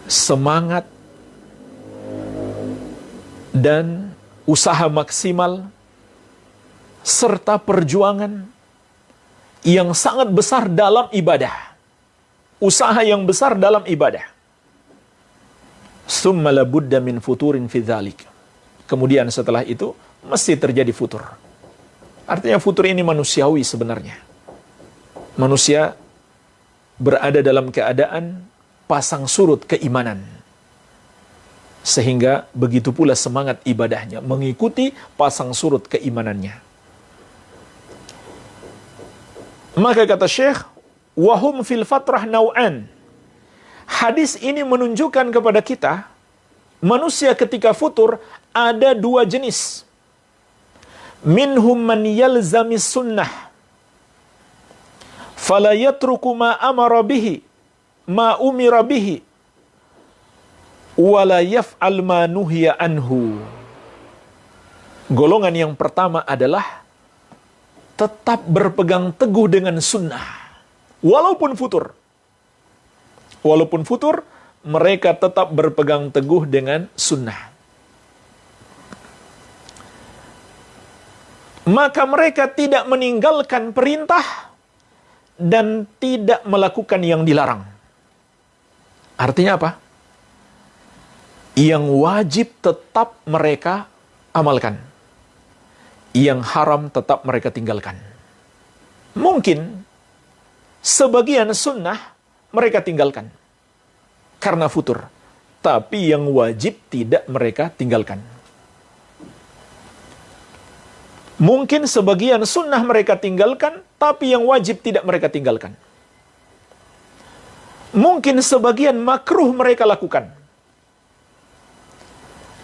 semangat, dan usaha maksimal, serta perjuangan yang sangat besar dalam ibadah. Usaha yang besar dalam ibadah. Summa labudda min futurin fi dzalik. Kemudian setelah itu mesti terjadi futur. Artinya futur ini manusiawi sebenarnya. Manusia berada dalam keadaan pasang surut keimanan. Sehingga begitu pula semangat ibadahnya mengikuti pasang surut keimanannya. Maka kata Syekh, wahum fil fatrah naw'an. Hadis ini menunjukkan kepada kita, manusia ketika futur ada dua jenis. Minhum man yalzamis sunnah, fala yatruku ma amara bihi, ma umira bihi, wala yaf'al ma nuhiya anhu. Golongan yang pertama adalah tetap berpegang teguh dengan sunnah, walaupun futur. Walaupun futur, mereka tetap berpegang teguh dengan sunnah. Maka mereka tidak meninggalkan perintah dan tidak melakukan yang dilarang. Artinya apa? Yang wajib tetap mereka amalkan. Yang haram tetap mereka tinggalkan. Mungkin sebagian sunnah mereka tinggalkan karena futur, tapi yang wajib tidak mereka tinggalkan. Mungkin sebagian sunnah mereka tinggalkan, tapi yang wajib tidak mereka tinggalkan. Mungkin sebagian makruh mereka lakukan,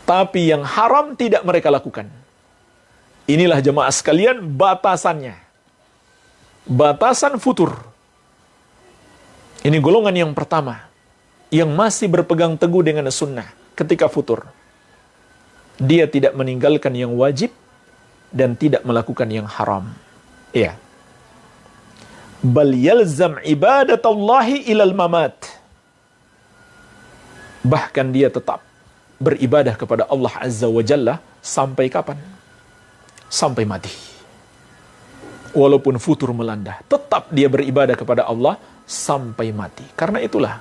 tapi yang haram tidak mereka lakukan. Inilah jemaah sekalian batasannya. Batasan futur. Ini golongan yang pertama, yang masih berpegang teguh dengan sunnah ketika futur. Dia tidak meninggalkan yang wajib dan tidak melakukan yang haram. Iya. Bal yalzam ibadatallahi ilal mamat. Bahkan dia tetap beribadah kepada Allah Azza wa Jalla sampai kapan? Sampai mati. Walaupun futur melanda, tetap dia beribadah kepada Allah sampai mati. Karena itulah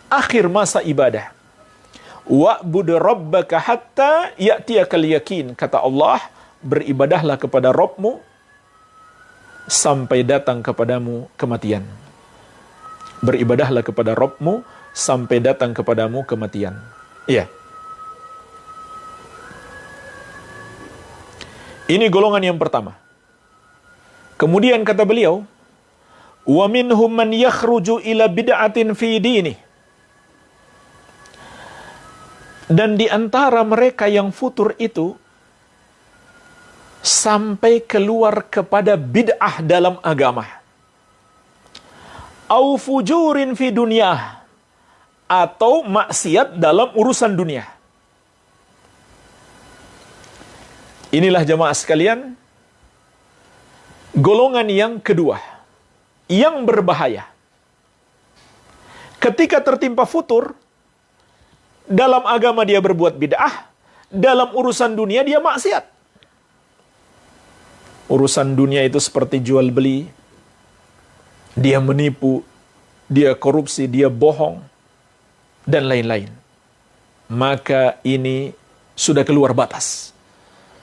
akhir masa ibadah. Wa'bud rabbaka hatta ya'tiyakal yakin. Kata Allah, beribadahlah kepada Rabbmu sampai datang kepadamu kematian. Beribadahlah kepada Rabbmu sampai datang kepadamu kematian. Iya. Ini golongan yang pertama. Kemudian kata beliau, wa minhum man yakhruju ila bid'atin fi dini. Dan di antara mereka yang futur itu sampai keluar kepada bid'ah dalam agama. Au fujurin fi dunyah, atau maksiat dalam urusan dunia. Inilah jemaah sekalian, golongan yang kedua, yang berbahaya. Ketika tertimpa futur, dalam agama dia berbuat bid'ah, dalam urusan dunia dia maksiat. Urusan dunia itu seperti jual beli, dia menipu, dia korupsi, dia bohong, dan lain-lain. Maka ini sudah keluar batas.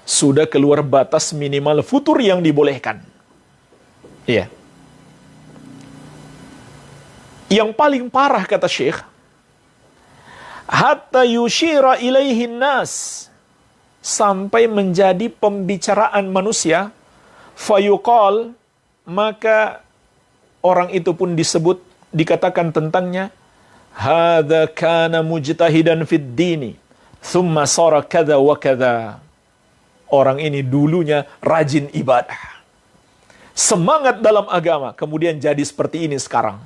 Sudah keluar batas minimal futur yang dibolehkan. Iya. Yang paling parah kata Syekh, hatta yushira ilaihin nas, sampai menjadi pembicaraan manusia, fayuqal, maka orang itu pun disebut, dikatakan tentangnya, hadza kana mujtahidan fid dini, thumma sara kadza wa kadza. Orang ini dulunya rajin ibadah, semangat dalam agama, kemudian jadi seperti ini sekarang.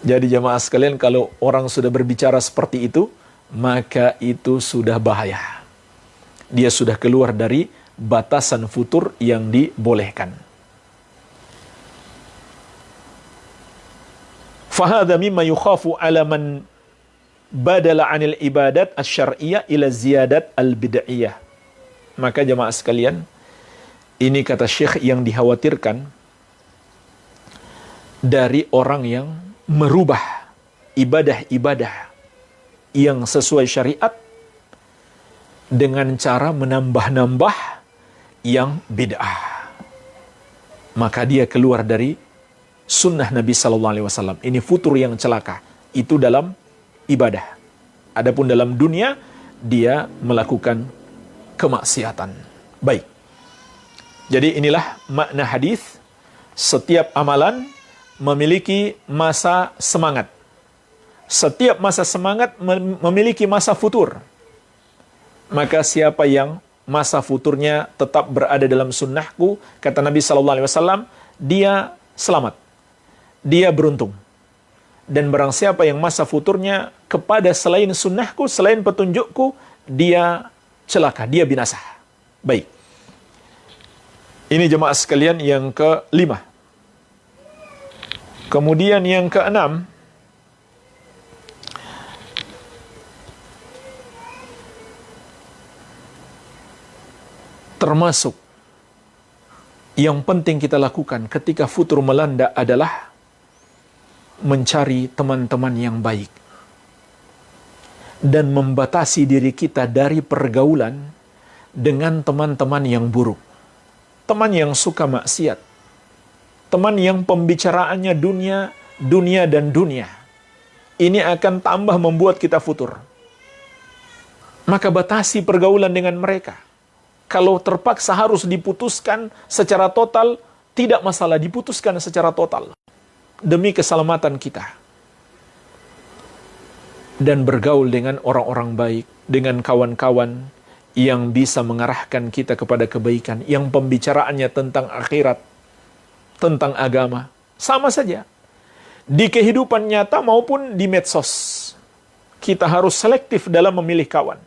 Jadi jamaah sekalian, kalau orang sudah berbicara seperti itu, maka itu sudah bahaya. Dia sudah keluar dari batasan futur yang dibolehkan. Fahadha mimma yukhafu ala man badala anil ibadat asy-syar'iyyah ila ziyadat al-bid'iyah. Maka jemaah sekalian, ini kata Syekh yang dikhawatirkan dari orang yang merubah ibadah-ibadah yang sesuai syariat dengan cara menambah-nambah yang bid'ah. Maka dia keluar dari sunnah Nabi Sallallahu Alaihi Wasallam. Ini futur yang celaka. Itu dalam ibadah. Adapun dalam dunia, dia melakukan kemaksiatan. Baik. Jadi inilah makna hadis. Setiap amalan memiliki masa semangat. Setiap masa semangat memiliki masa futur. Maka siapa yang masa futurnya tetap berada dalam sunnahku, kata Nabi Sallallahu Alaihi Wasallam, dia selamat. Dia beruntung. Dan barang siapa yang masa futurnya kepada selain sunnahku, selain petunjukku, dia celaka, dia binasa. Baik. Ini jemaah sekalian yang ke-5. Kemudian yang ke-6, termasuk yang penting kita lakukan ketika futur melanda adalah mencari teman-teman yang baik dan membatasi diri kita dari pergaulan dengan teman-teman yang buruk, teman yang suka maksiat, teman yang pembicaraannya dunia dan dunia. Ini akan tambah membuat kita futur. Maka batasi pergaulan dengan mereka. Kalau terpaksa harus diputuskan secara total, tidak masalah, diputuskan secara total. Demi keselamatan kita. Dan bergaul dengan orang-orang baik, dengan kawan-kawan yang bisa mengarahkan kita kepada kebaikan, yang pembicaraannya tentang akhirat, tentang agama. Sama saja. Di kehidupan nyata maupun di medsos. Kita harus selektif dalam memilih kawan.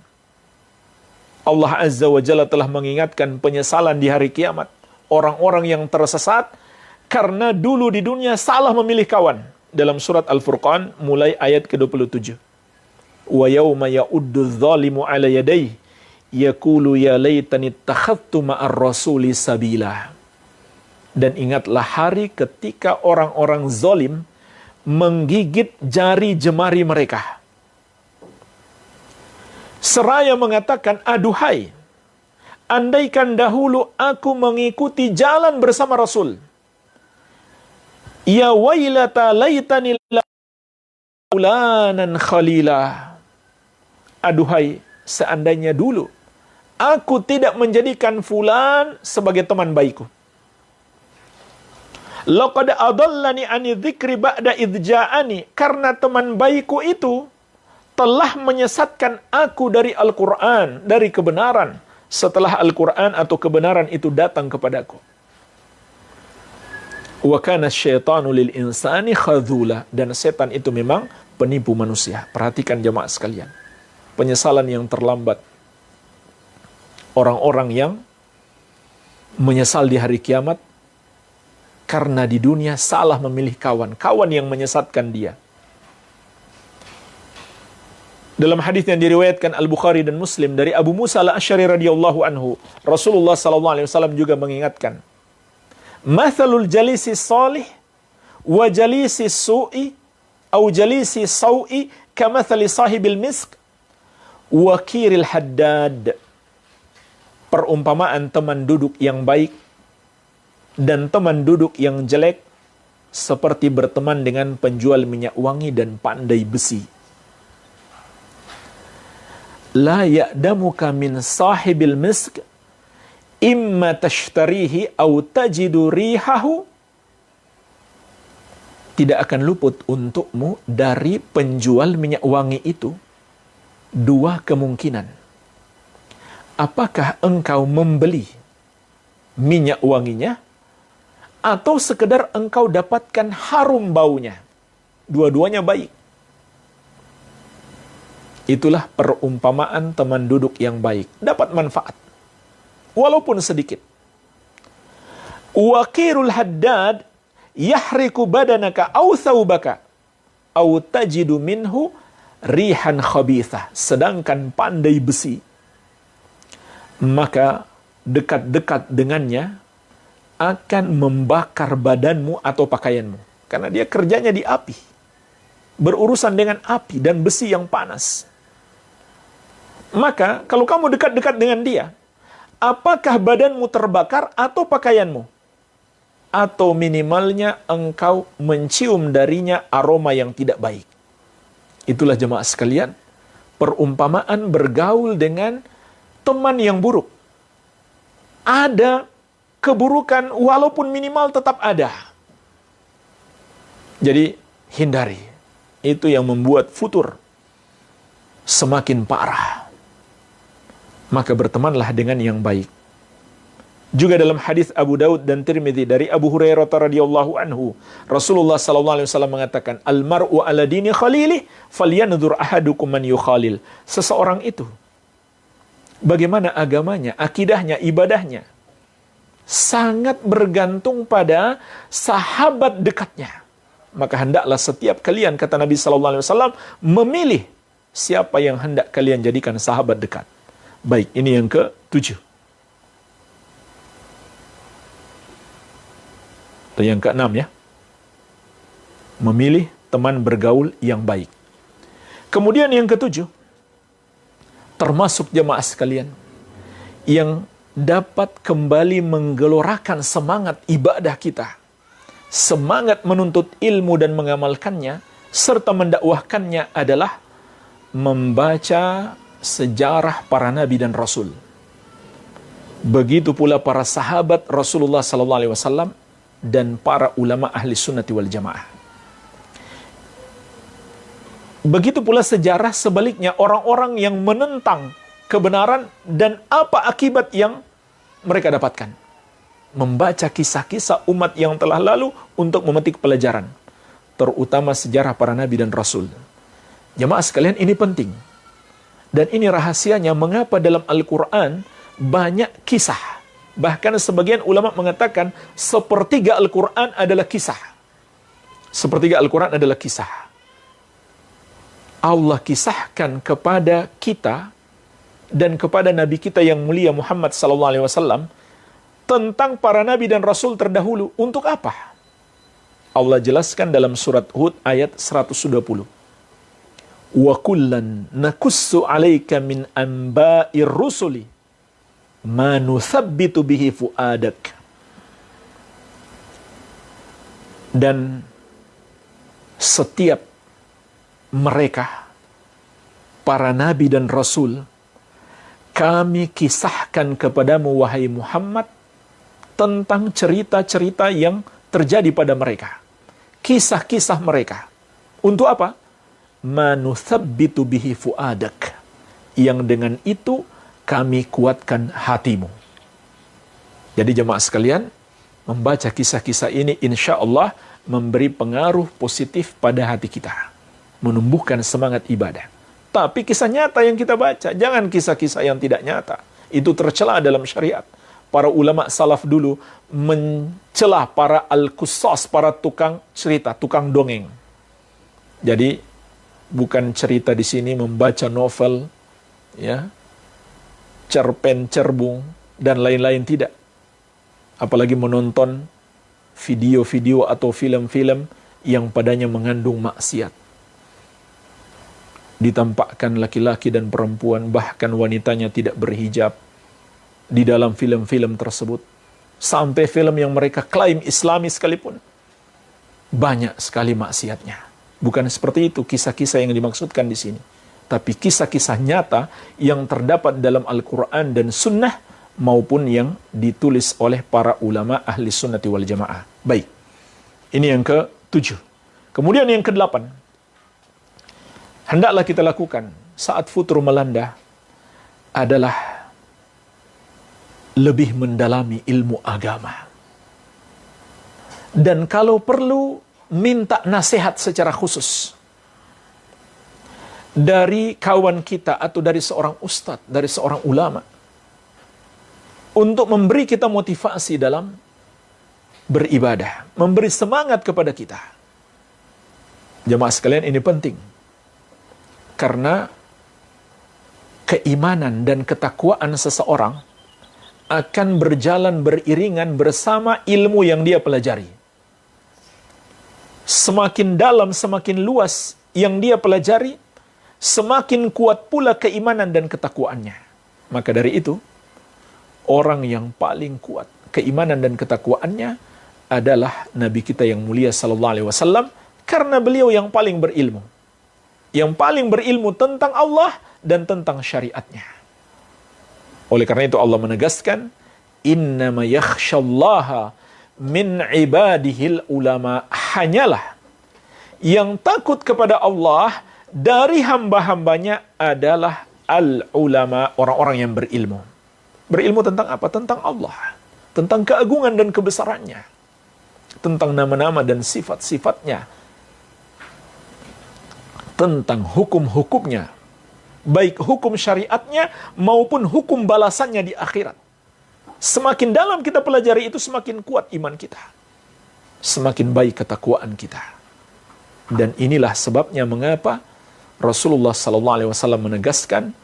Allah Azza wa Jalla telah mengingatkan penyesalan di hari kiamat. Orang-orang yang tersesat karena dulu di dunia salah memilih kawan. Dalam surat Al-Furqan mulai ayat ke-27. Wa yawma ya'uddu dzalimu 'ala yadayhi yaqulu ya laitani ittakhadtu ma'ar rasuli sabila. Dan ingatlah hari ketika orang-orang zalim menggigit jari jemari mereka. Seraya mengatakan, aduhai, andaikan dahulu aku mengikuti jalan bersama Rasul. Ya wailata laitani fulanan khalila. Aduhai, seandainya dulu aku tidak menjadikan fulan sebagai teman baikku. Laqad adallani ani dzikri ba'da idja'ani. Karena teman baikku itu telah menyesatkan aku dari Al-Quran, dari kebenaran, setelah Al-Quran atau kebenaran itu datang kepadaku. Wa kana syaitanu lil insani khadzula. Dan setan itu memang penipu manusia. Perhatikan jemaah sekalian. Penyesalan yang terlambat. Orang-orang yang menyesal di hari kiamat karena di dunia salah memilih kawan. Kawan yang menyesatkan dia. Dalam hadis yang diriwayatkan Al-Bukhari dan Muslim dari Abu Musa Al-Asy'ari radhiyallahu anhu, Rasulullah sallallahu alaihi wasallam juga mengingatkan, "Matsalul jalisi salih wa jalisi su'i au jalisi sau'i kamatsali sahibil misk wa kiril haddad." Perumpamaan teman duduk yang baik dan teman duduk yang jelek seperti berteman dengan penjual minyak wangi dan pandai besi. La ya'damuka min sahibil misk imma tashtarihi au tajidu rihahu. Tidak akan luput untukmu dari penjual minyak wangi itu dua kemungkinan. Apakah engkau membeli minyak wanginya atau sekedar engkau dapatkan harum baunya. Dua-duanya baik. Itulah perumpamaan teman duduk yang baik. Dapat manfaat. Walaupun sedikit. Waqirul haddad yahriku badanaka aw thawbaka au tajidu minhu rihan khabithah, sedangkan pandai besi, maka dekat-dekat dengannya akan membakar badanmu atau pakaianmu. Karena dia kerjanya di api, berurusan dengan api dan besi yang panas. Maka kalau kamu dekat-dekat dengan dia, apakah badanmu terbakar atau pakaianmu? Atau minimalnya engkau mencium darinya aroma yang tidak baik. Itulah jemaah sekalian, perumpamaan bergaul dengan teman yang buruk. Ada keburukan walaupun minimal tetap ada. Jadi hindari. Itu yang membuat futur semakin parah. Maka bertemanlah dengan yang baik. Juga dalam hadis Abu Daud dan Tirmidzi dari Abu Hurairah radhiyallahu anhu, Rasulullah sallallahu alaihi wasallam mengatakan, "Al-mar'u 'ala dini khalilih, falyanzur ahadukum man yukhalil." Seseorang itu bagaimana agamanya, akidahnya, ibadahnya, sangat bergantung pada sahabat dekatnya. Maka hendaklah setiap kalian, kata Nabi sallallahu alaihi wasallam, memilih siapa yang hendak kalian jadikan sahabat dekat. Baik, ini yang ke-7. Atau yang ke-6 ya. Memilih teman bergaul yang baik. Kemudian yang ke-7, termasuk jemaah sekalian, yang dapat kembali menggelorakan semangat ibadah kita, semangat menuntut ilmu dan mengamalkannya, serta mendakwahkannya adalah membaca sejarah para nabi dan rasul. Begitu pula para sahabat Rasulullah SAW dan para ulama ahli sunnati wal jamaah. Begitu pula sejarah sebaliknya, orang-orang yang menentang kebenaran dan apa akibat yang mereka dapatkan. Membaca kisah-kisah umat yang telah lalu untuk memetik pelajaran, terutama sejarah para nabi dan rasul. Jemaah sekalian, ini penting. Dan ini rahasianya mengapa dalam Al-Quran banyak kisah. Bahkan sebagian ulama mengatakan sepertiga Al-Quran adalah kisah. Sepertiga Al-Quran adalah kisah. Allah kisahkan kepada kita dan kepada Nabi kita yang mulia Muhammad SAW tentang para Nabi dan Rasul terdahulu. Untuk apa? Allah jelaskan dalam surat Hud ayat 120. Wa kullan nakussu alaika min amba'ir rusuli ma nuthabbitu bihi fuadak. Dan setiap mereka, para nabi dan rasul, kami kisahkan kepadamu wahai Muhammad tentang cerita-cerita yang terjadi pada mereka, kisah-kisah mereka. Untuk apa? Ma nuthabbitu bihi fuadak, yang dengan itu kami kuatkan hatimu. Jadi jemaah sekalian, membaca kisah-kisah ini insya Allah memberi pengaruh positif pada hati kita, menumbuhkan semangat ibadah. Tapi kisah nyata yang kita baca, jangan kisah-kisah yang tidak nyata. Itu tercela dalam syariat. Para ulama salaf dulu mencela para al-qusas, para tukang cerita, tukang dongeng. Jadi bukan cerita di sini membaca novel, ya, cerpen, cerbung, dan lain-lain, tidak. Apalagi menonton video-video atau film-film yang padanya mengandung maksiat. Ditampakkan laki-laki dan perempuan, bahkan wanitanya tidak berhijab di dalam film-film tersebut. Sampai film yang mereka klaim islami sekalipun, banyak sekali maksiatnya. Bukan seperti itu kisah-kisah yang dimaksudkan di sini. Tapi kisah-kisah nyata yang terdapat dalam Al-Quran dan Sunnah, maupun yang ditulis oleh para ulama ahli sunnati wal jamaah. Baik, ini yang ke-7. Kemudian yang ke-8, hendaklah kita lakukan saat futur melanda adalah lebih mendalami ilmu agama. Dan kalau perlu, minta nasihat secara khusus dari kawan kita atau dari seorang ustadz, dari seorang ulama, untuk memberi kita motivasi dalam beribadah, memberi semangat kepada kita. Jemaah sekalian, ini penting. Karena keimanan dan ketakwaan seseorang akan berjalan beriringan bersama ilmu yang dia pelajari. Semakin dalam, semakin luas yang dia pelajari, semakin kuat pula keimanan dan ketakwaannya. Maka dari itu, orang yang paling kuat keimanan dan ketakwaannya adalah Nabi kita yang mulia sallallahu alaihi wasallam, karena beliau yang paling berilmu. Yang paling berilmu tentang Allah dan tentang syariatnya. Oleh karena itu Allah menegaskan, innama yakhsyallaha min ibadihil ulama. Hanyalah yang takut kepada Allah dari hamba-hambanya adalah al-ulama, orang-orang yang berilmu. Berilmu tentang apa? Tentang Allah. Tentang keagungan dan kebesarannya. Tentang nama-nama dan sifat-sifatnya. Tentang hukum-hukumnya. Baik hukum syariatnya maupun hukum balasannya di akhirat. Semakin dalam kita pelajari itu, semakin kuat iman kita. Semakin baik ketakwaan kita. Dan inilah sebabnya mengapa Rasulullah SAW menegaskan,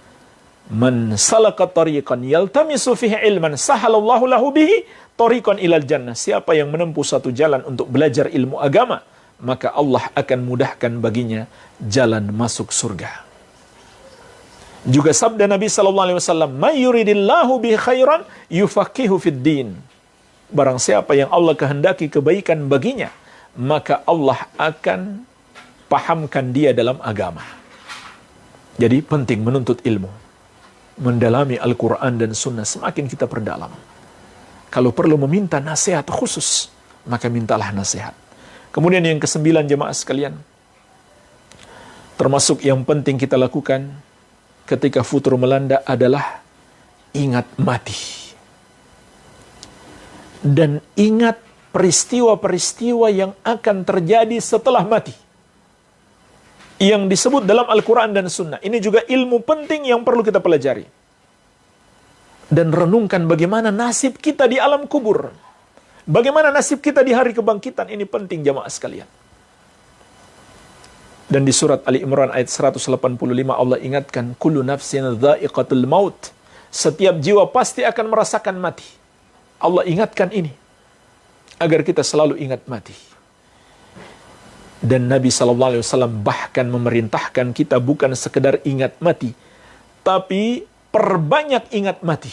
man salaka tariqan yaltamisu fihi ilman sahalallahu lahu bihi tariqan ilal jannah. Siapa yang menempuh satu jalan untuk belajar ilmu agama, maka Allah akan mudahkan baginya jalan masuk surga. Juga sabda Nabi SAW, may yuridillahu bihi khairan yufaqihu fid din. Barang siapa yang Allah kehendaki kebaikan baginya, maka Allah akan pahamkan dia dalam agama. Jadi penting menuntut ilmu, mendalami Al-Quran dan Sunnah. Semakin kita perdalam, kalau perlu meminta nasihat khusus, maka mintalah nasihat. Kemudian yang ke-9 jemaah sekalian, termasuk yang penting kita lakukan ketika futur melanda adalah ingat mati. Dan ingat peristiwa-peristiwa yang akan terjadi setelah mati, yang disebut dalam Al-Quran dan Sunnah. Ini juga ilmu penting yang perlu kita pelajari. Dan renungkan bagaimana nasib kita di alam kubur. Bagaimana nasib kita di hari kebangkitan. Ini penting jamaah sekalian. Dan di surat Ali Imran ayat 185 Allah ingatkan, kullu nafsin dha'iqatul maut. Setiap jiwa pasti akan merasakan mati. Allah ingatkan ini agar kita selalu ingat mati. Dan Nabi SAW bahkan memerintahkan kita bukan sekedar ingat mati, tapi perbanyak ingat mati.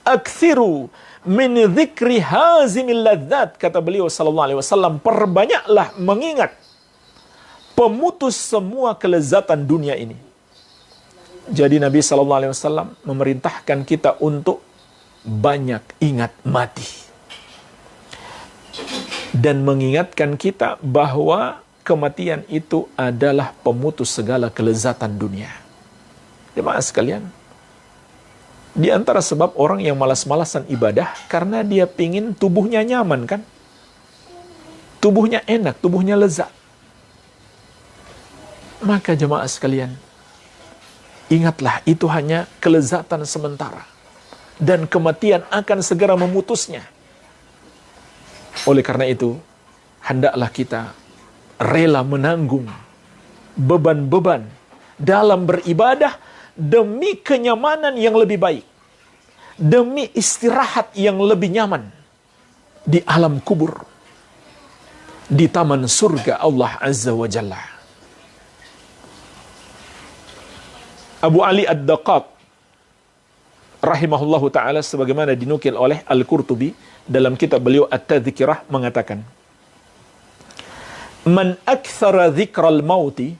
Aktsiru min dzikri hazimil ladzat, kata beliau SAW, perbanyaklah mengingat pemutus semua kelezatan dunia ini. Jadi Nabi SAW memerintahkan kita untuk banyak ingat mati. Dan mengingatkan kita bahwa kematian itu adalah pemutus segala kelezatan dunia. Jemaah sekalian, di antara sebab orang yang malas-malasan ibadah, karena dia pingin tubuhnya nyaman kan? Tubuhnya enak, tubuhnya lezat. Maka jemaah sekalian, ingatlah itu hanya kelezatan sementara. Dan kematian akan segera memutusnya. Oleh karena itu, hendaklah kita rela menanggung beban-beban dalam beribadah demi kenyamanan yang lebih baik, demi istirahat yang lebih nyaman di alam kubur, di taman surga Allah Azza wa Jalla. Abu Ali Ad-Daqaq rahimahullahu ta'ala, sebagaimana dinukil oleh Al-Qurtubi dalam kitab beliau At-Tadhkirah, mengatakan, man akthara dzikral mauti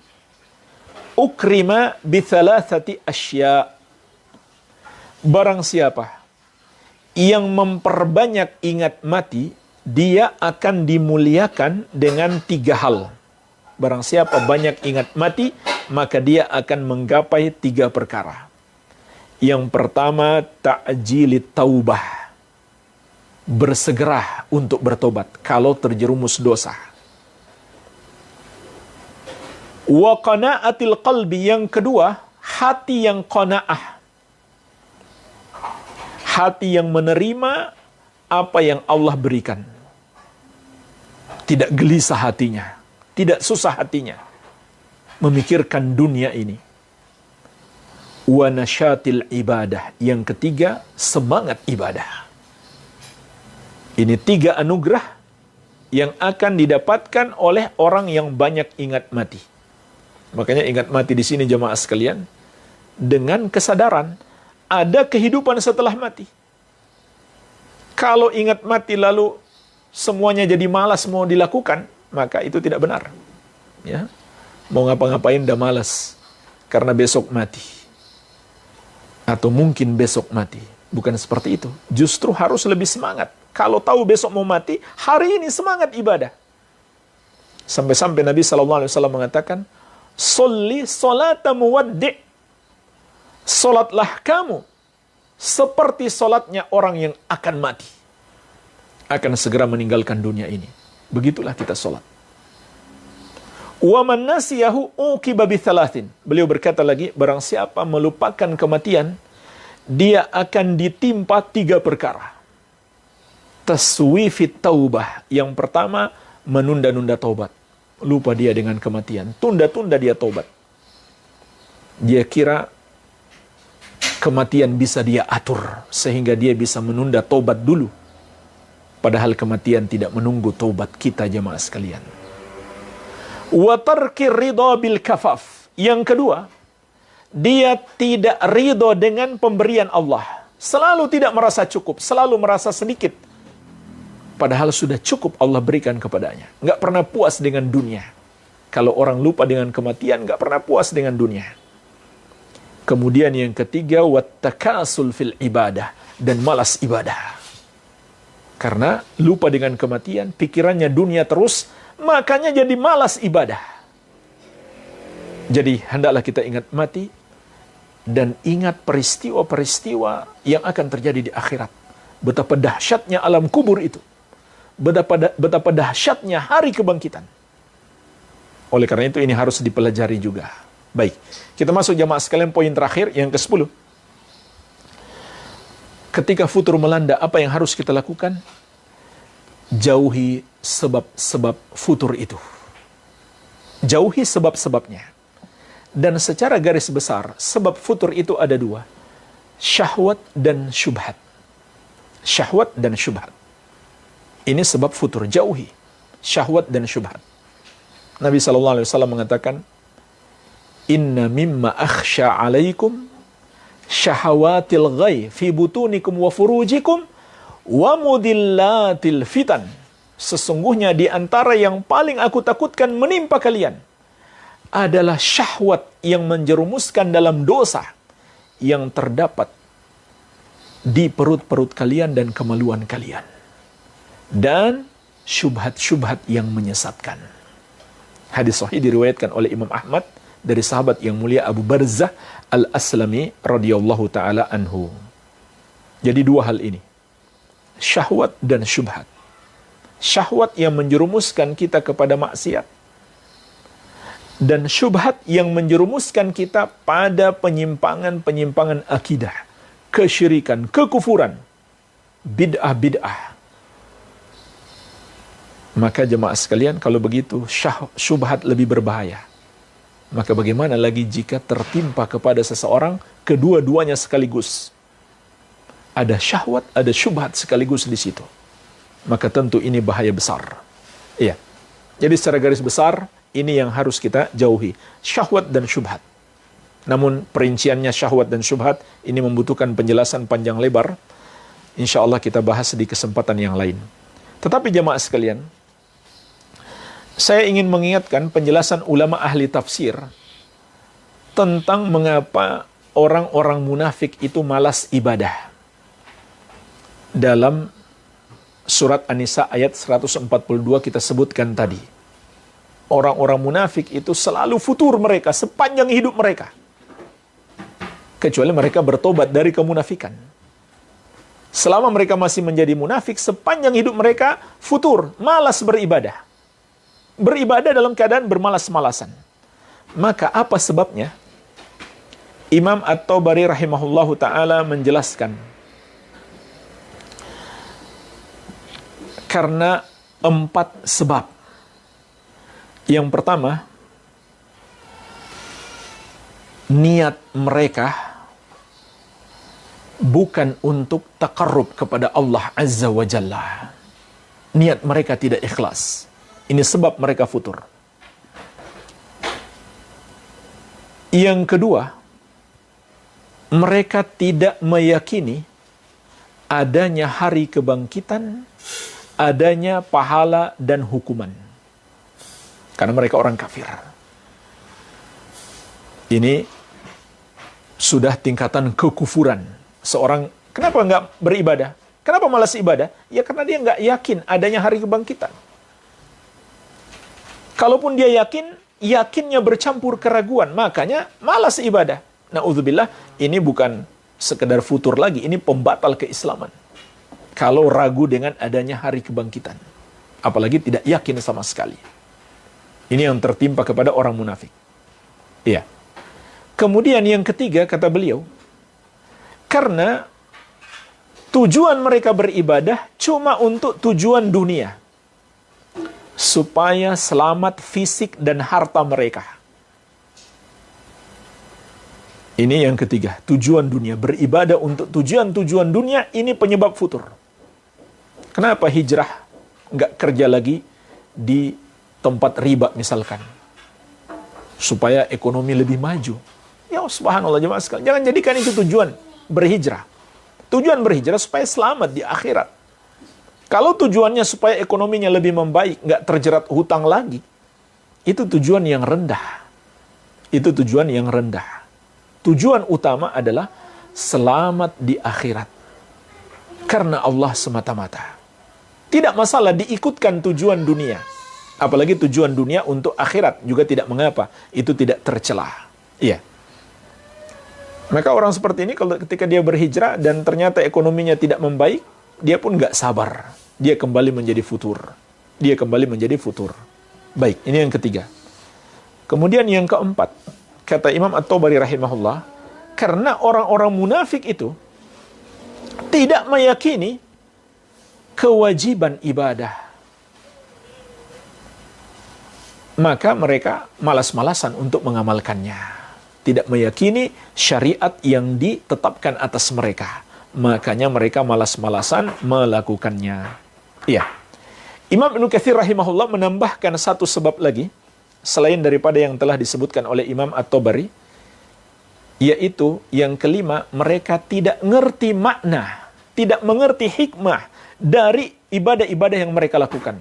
ukrima bi thalathati asya. Barang siapa yang memperbanyak ingat mati, dia akan dimuliakan dengan 3 hal. Barang siapa banyak ingat mati, maka dia akan menggapai 3 perkara. Yang pertama, ta'jilit taubah. Bersegera untuk bertobat kalau terjerumus dosa. Wa qana'atil qalbi. Yang kedua, hati yang qana'ah. Hati yang menerima apa yang Allah berikan. Tidak gelisah hatinya. tidak susah hatinya memikirkan dunia ini. Wa nasyatil ibadah. Yang ketiga, semangat ibadah. Ini 3 anugerah yang akan didapatkan oleh orang yang banyak ingat mati. Makanya ingat mati di sini jemaah sekalian, dengan kesadaran ada kehidupan setelah mati. Kalau ingat mati lalu semuanya jadi malas mau dilakukan, maka itu tidak benar. Ya, mau ngapa-ngapain udah malas karena besok mati. Atau mungkin besok mati. Bukan seperti itu. Justru harus lebih semangat. Kalau tahu besok mau mati, hari ini semangat ibadah. Sampai-sampai Nabi SAW mengatakan, "Sholli sholata muwaddi'." Salatlah kamu seperti salatnya orang yang akan mati. Akan segera meninggalkan dunia ini. Begitulah kita salat. Wa man nasiyahu uqiba bithalathin. Beliau berkata lagi, barang siapa melupakan kematian, dia akan ditimpa 3 perkara. Taswifit taubah. Yang pertama, menunda-nunda taubat. Lupa dia dengan kematian. Tunda-tunda dia taubat. Dia kira kematian bisa dia atur. Sehingga dia bisa menunda taubat dulu. Padahal kematian tidak menunggu taubat kita jemaah sekalian. Wa tarkir ridha bil kafaf. Yang kedua, dia tidak ridha dengan pemberian Allah. Selalu tidak merasa cukup. Selalu merasa sedikit. Padahal sudah cukup Allah berikan kepadanya. Nggak pernah puas dengan dunia. Kalau orang lupa dengan kematian, nggak pernah puas dengan dunia. Kemudian yang ketiga, wattakasul fil ibadah. Dan malas ibadah. Karena lupa dengan kematian, pikirannya dunia terus, makanya jadi malas ibadah. Jadi hendaklah kita ingat mati, dan ingat peristiwa-peristiwa yang akan terjadi di akhirat. Betapa dahsyatnya alam kubur itu. Betapa dahsyatnya hari kebangkitan. Oleh karena itu ini harus dipelajari juga. Baik, kita masuk jamaah sekalian poin terakhir yang ke-10. Ketika futur melanda, apa yang harus kita lakukan? Jauhi sebab-sebab futur itu. Jauhi sebab-sebabnya. Dan secara garis besar, sebab futur itu ada 2. Syahwat dan syubhat. Syahwat dan syubhat. Ini sebab futur, jauhi syahwat dan syubhat. Nabi SAW mengatakan, "Inna mimma akhsha alaikum syahawatil ghai fi butunikum wa furujikum wa mudillatil fitan." Sesungguhnya di antara yang paling aku takutkan menimpa kalian adalah syahwat yang menjerumuskan dalam dosa yang terdapat di perut-perut kalian dan kemaluan kalian. Dan syubhat-syubhat yang menyesatkan. Hadis sahih diriwayatkan oleh Imam Ahmad dari sahabat yang mulia Abu Barzah Al-Aslami radhiyallahu taala anhu. Jadi 2 hal ini. Syahwat dan syubhat. Syahwat yang menjerumuskan kita kepada maksiat. Dan syubhat yang menjerumuskan kita pada penyimpangan-penyimpangan akidah. Kesyirikan, kekufuran. Bid'ah-bid'ah. Maka jemaah sekalian, kalau begitu syubhat lebih berbahaya. Maka bagaimana lagi jika tertimpa kepada seseorang kedua-duanya sekaligus? Ada syahwat, ada syubhat sekaligus di situ. Maka tentu ini bahaya besar. Iya. Jadi secara garis besar, ini yang harus kita jauhi. Syahwat dan syubhat. Namun perinciannya syahwat dan syubhat, ini membutuhkan penjelasan panjang lebar. Insya Allah kita bahas di kesempatan yang lain. Tetapi jemaah sekalian, saya ingin mengingatkan penjelasan ulama ahli tafsir tentang mengapa orang-orang munafik itu malas ibadah. Dalam surat An-Nisa ayat 142 kita sebutkan tadi. Orang-orang munafik itu selalu futur mereka sepanjang hidup mereka. Kecuali mereka bertobat dari kemunafikan. Selama mereka masih menjadi munafik, sepanjang hidup mereka futur, malas beribadah. Beribadah dalam keadaan bermalas-malasan. Maka apa sebabnya? Imam At-Tabari rahimahullahu ta'ala menjelaskan. Karena 4 sebab. Yang pertama, niat mereka bukan untuk taqarrub kepada Allah Azza wa Jalla. Niat mereka tidak ikhlas. Ini sebab mereka futur. Yang kedua, mereka tidak meyakini adanya hari kebangkitan, adanya pahala dan hukuman. Karena mereka orang kafir. Ini sudah tingkatan kekufuran. Seorang, kenapa nggak beribadah? Kenapa malas ibadah? Ya karena dia nggak yakin adanya hari kebangkitan. Kalaupun dia yakin, yakinnya bercampur keraguan. Makanya malas ibadah. Na'udzubillah, ini bukan sekedar futur lagi, ini pembatal keislaman. Kalau ragu dengan adanya hari kebangkitan. Apalagi tidak yakin sama sekali. Ini yang tertimpa kepada orang munafik. Iya. Kemudian yang ketiga, kata beliau, karena tujuan mereka beribadah cuma untuk tujuan dunia. Supaya selamat fisik dan harta mereka. Ini yang ketiga, tujuan dunia. Beribadah untuk tujuan-tujuan dunia, ini penyebab futur. Kenapa hijrah nggak kerja lagi di tempat riba misalkan? Supaya ekonomi lebih maju. Ya subhanallah jemaah sekalian, jangan jadikan itu tujuan berhijrah. Tujuan berhijrah supaya selamat di akhirat. Kalau tujuannya supaya ekonominya lebih membaik, nggak terjerat hutang lagi, itu tujuan yang rendah. Itu tujuan yang rendah. Tujuan utama adalah selamat di akhirat. Karena Allah semata-mata. Tidak masalah diikutkan tujuan dunia. Apalagi tujuan dunia untuk akhirat juga tidak mengapa. Itu tidak tercelah. Iya. Maka orang seperti ini kalau ketika dia berhijrah dan ternyata ekonominya tidak membaik, dia pun nggak sabar. Dia kembali menjadi futur. Dia kembali menjadi futur. Baik, ini yang ketiga. Kemudian yang keempat, kata Imam At-Tabari rahimahullah, karena orang-orang munafik itu tidak meyakini kewajiban ibadah, maka mereka malas-malasan untuk mengamalkannya. Tidak meyakini syariat yang ditetapkan atas mereka. Makanya mereka malas-malasan melakukannya. Iya. Imam Ibnu Katsir rahimahullah menambahkan satu sebab lagi, selain daripada yang telah disebutkan oleh Imam At-Tabari, yaitu yang kelima, mereka tidak ngerti makna, tidak mengerti hikmah dari ibadah-ibadah yang mereka lakukan.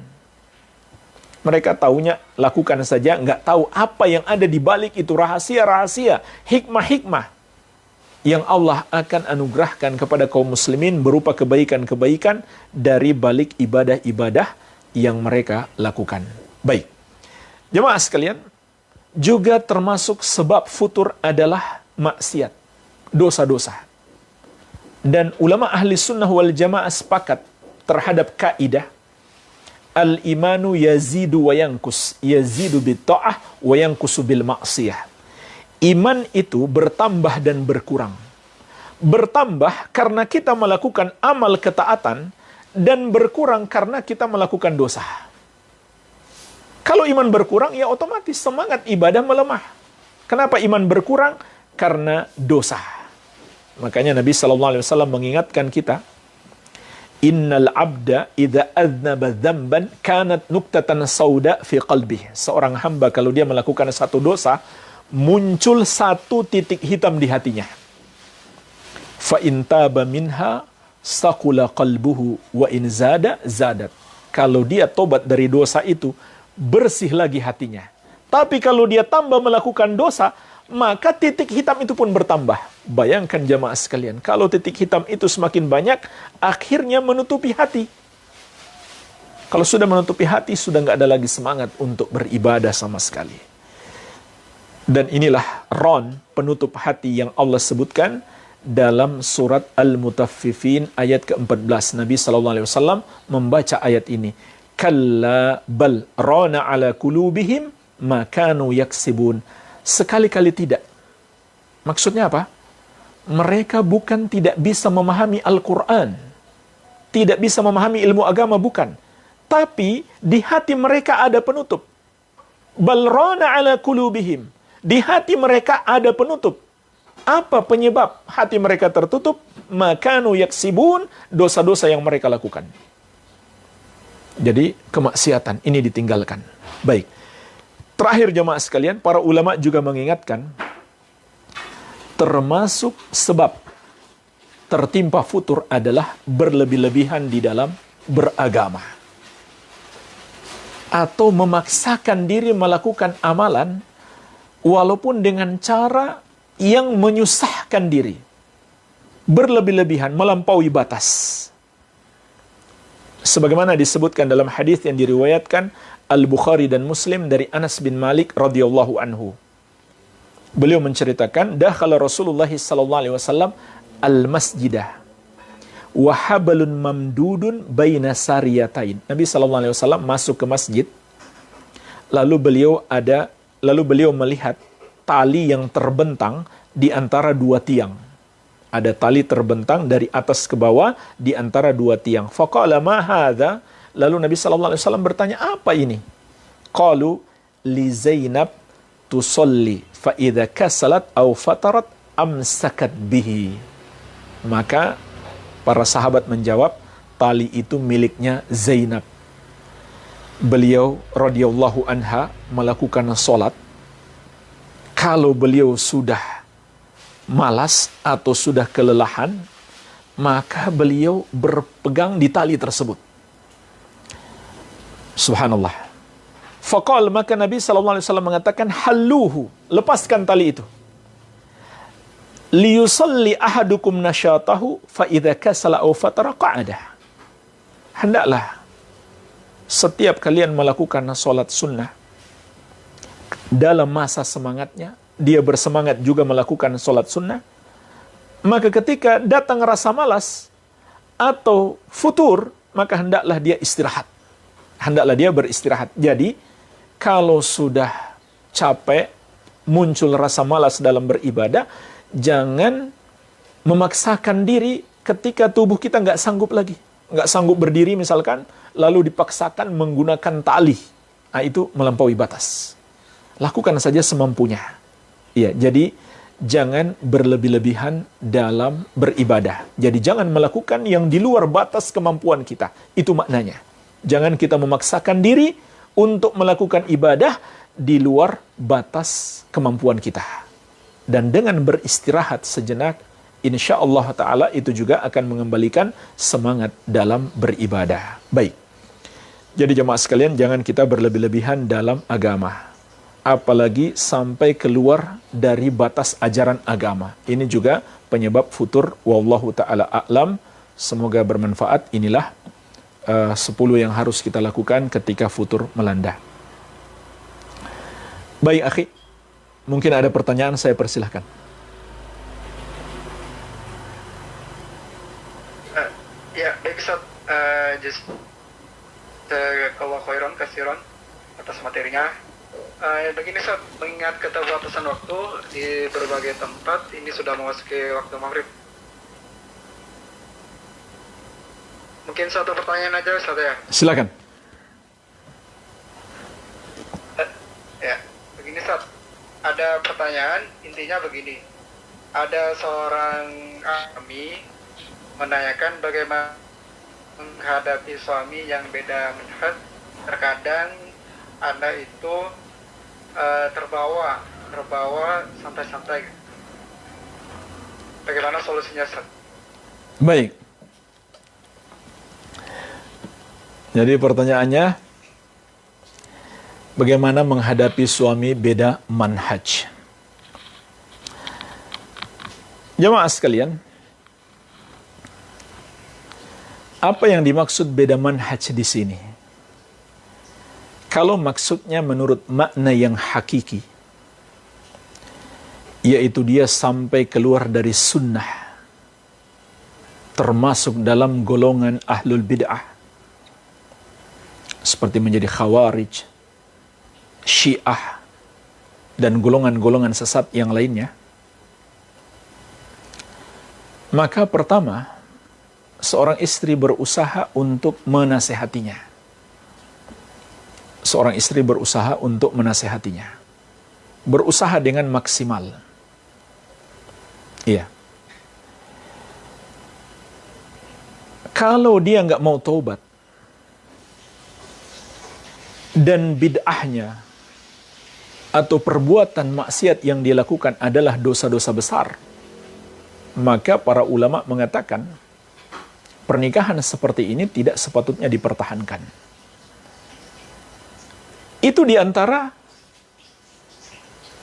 Mereka taunya lakukan saja, nggak tahu apa yang ada di balik itu, rahasia-rahasia, hikmah-hikmah yang Allah akan anugerahkan kepada kaum muslimin berupa kebaikan-kebaikan dari balik ibadah-ibadah yang mereka lakukan. Baik. Jemaah sekalian, juga termasuk sebab futur adalah maksiat, dosa-dosa. Dan ulama ahli sunnah wal jamaah sepakat terhadap kaidah al-imanu yazidu wa yankus, yazidu bitta'ah wa yankusu bil maksiyah. Iman itu bertambah dan berkurang. Bertambah karena kita melakukan amal ketaatan dan berkurang karena kita melakukan dosa. Kalau iman berkurang, ya otomatis semangat ibadah melemah. Kenapa iman berkurang? Karena dosa. Makanya Nabi SAW mengingatkan kita, Innal abda idza aznaba dzamban kanat nuktatan sauda fi qalbih. Seorang hamba kalau dia melakukan satu dosa, muncul satu titik hitam di hatinya. Fa in taba minha saqula qalbuhu wa in zada zadat. Kalau dia tobat dari dosa itu, bersih lagi hatinya. Tapi kalau dia tambah melakukan dosa, maka titik hitam itu pun bertambah. Bayangkan jamaah sekalian, kalau titik hitam itu semakin banyak, akhirnya menutupi hati. Kalau sudah menutupi hati, sudah nggak ada lagi semangat untuk beribadah sama sekali. Dan inilah ron, penutup hati yang Allah sebutkan dalam surat Al-Mutaffifin ayat ke-14. Nabi SAW membaca ayat ini. Kalla bal rana ala kulubihim ma kanu yaksibun. Sekali-kali tidak. Maksudnya apa? Mereka bukan tidak bisa memahami Al-Quran. Tidak bisa memahami ilmu agama, bukan. Tapi di hati mereka ada penutup. Bal rana ala qulubihim. Di hati mereka ada penutup. Apa penyebab hati mereka tertutup? Makanu yaksibun, dosa-dosa yang mereka lakukan. Jadi kemaksiatan ini ditinggalkan. Baik. Terakhir jemaah sekalian, para ulama juga mengingatkan termasuk sebab tertimpa futur adalah berlebih-lebihan di dalam beragama. Atau memaksakan diri melakukan amalan walaupun dengan cara yang menyusahkan diri. Berlebih-lebihan, melampaui batas. Sebagaimana disebutkan dalam hadis yang diriwayatkan Al-Bukhari dan Muslim dari Anas bin Malik radhiyallahu anhu. Beliau menceritakan, dakhala Rasulullah sallallahu alaihi wasallam al-masjidah wa hablun mamdudun baina sariyatain. Nabi sallallahu alaihi wasallam masuk ke masjid, lalu beliau melihat tali yang terbentang di antara dua tiang. Ada tali terbentang dari atas ke bawah di antara dua tiang. Faqala ma hadza? Lalu Nabi sallallahu alaihi wasallam bertanya, apa ini? Qalu li Zainab tusalli fa idza kasalat aw fatarat amsakat bihi. Maka para sahabat menjawab, tali itu miliknya Zainab. Beliau radhiyallahu anha melakukan salat. Kalau beliau sudah malas atau sudah kelelahan, maka beliau berpegang di tali tersebut. Subhanallah. Faqal, maka Nabi SAW mengatakan, halluhu, lepaskan tali itu. Liyusalli ahadukum nasyatahu fa idza kasala aw fatara qa'ada. Hendaklah setiap kalian melakukan salat sunnah dalam masa semangatnya, dia bersemangat juga melakukan salat sunnah, maka ketika datang rasa malas atau futur, maka hendaklah dia istirahat. Hendaklah dia beristirahat. Jadi, kalau sudah capek, muncul rasa malas dalam beribadah, jangan memaksakan diri ketika tubuh kita nggak sanggup lagi. Nggak sanggup berdiri misalkan, lalu dipaksakan menggunakan tali. Nah, itu melampaui batas. Lakukan saja semampunya. Ya, jadi jangan berlebih-lebihan dalam beribadah. Jadi jangan melakukan yang di luar batas kemampuan kita. Itu maknanya. Jangan kita memaksakan diri untuk melakukan ibadah di luar batas kemampuan kita. Dan dengan beristirahat sejenak, insya Allah Ta'ala itu juga akan mengembalikan semangat dalam beribadah. Baik. Jadi jemaah sekalian, jangan kita berlebih-lebihan dalam agama. Apalagi sampai keluar dari batas ajaran agama. Ini juga penyebab futur. Wallahu ta'ala a'lam. Semoga bermanfaat. Inilah 10 yang harus kita lakukan ketika futur melanda. Baik, akhi. Mungkin ada pertanyaan, saya persilahkan. Ya, baik Ustaz. Kalau khairan kasiran atas materinya. Begini Ustaz, mengingat keterbatasan waktu di berbagai tempat, ini sudah memasuki waktu maghrib. Mungkin satu pertanyaan aja Ustaz ya. Silakan. Ya, begini Ustaz. Ada pertanyaan, intinya begini. Ada seorang kami menanyakan bagaimana menghadapi suami yang beda manhaj. Terkadang Anda itu terbawa santai-santai. Bagaimana solusinya Ustaz? Baik. Jadi pertanyaannya, bagaimana menghadapi suami beda manhaj? Jemaah sekalian, apa yang dimaksud beda manhaj di sini? Kalau maksudnya menurut makna yang hakiki, yaitu dia sampai keluar dari sunnah, termasuk dalam golongan ahlul bid'ah, seperti menjadi khawarij, syiah, dan golongan-golongan sesat yang lainnya, maka pertama, seorang istri berusaha untuk menasehatinya. seorang istri berusaha untuk menasehatinya. Berusaha dengan maksimal. Iya. Kalau dia nggak mau taubat, dan bid'ahnya atau perbuatan maksiat yang dia lakukan adalah dosa-dosa besar, maka para ulama mengatakan pernikahan seperti ini tidak sepatutnya dipertahankan. Itu diantara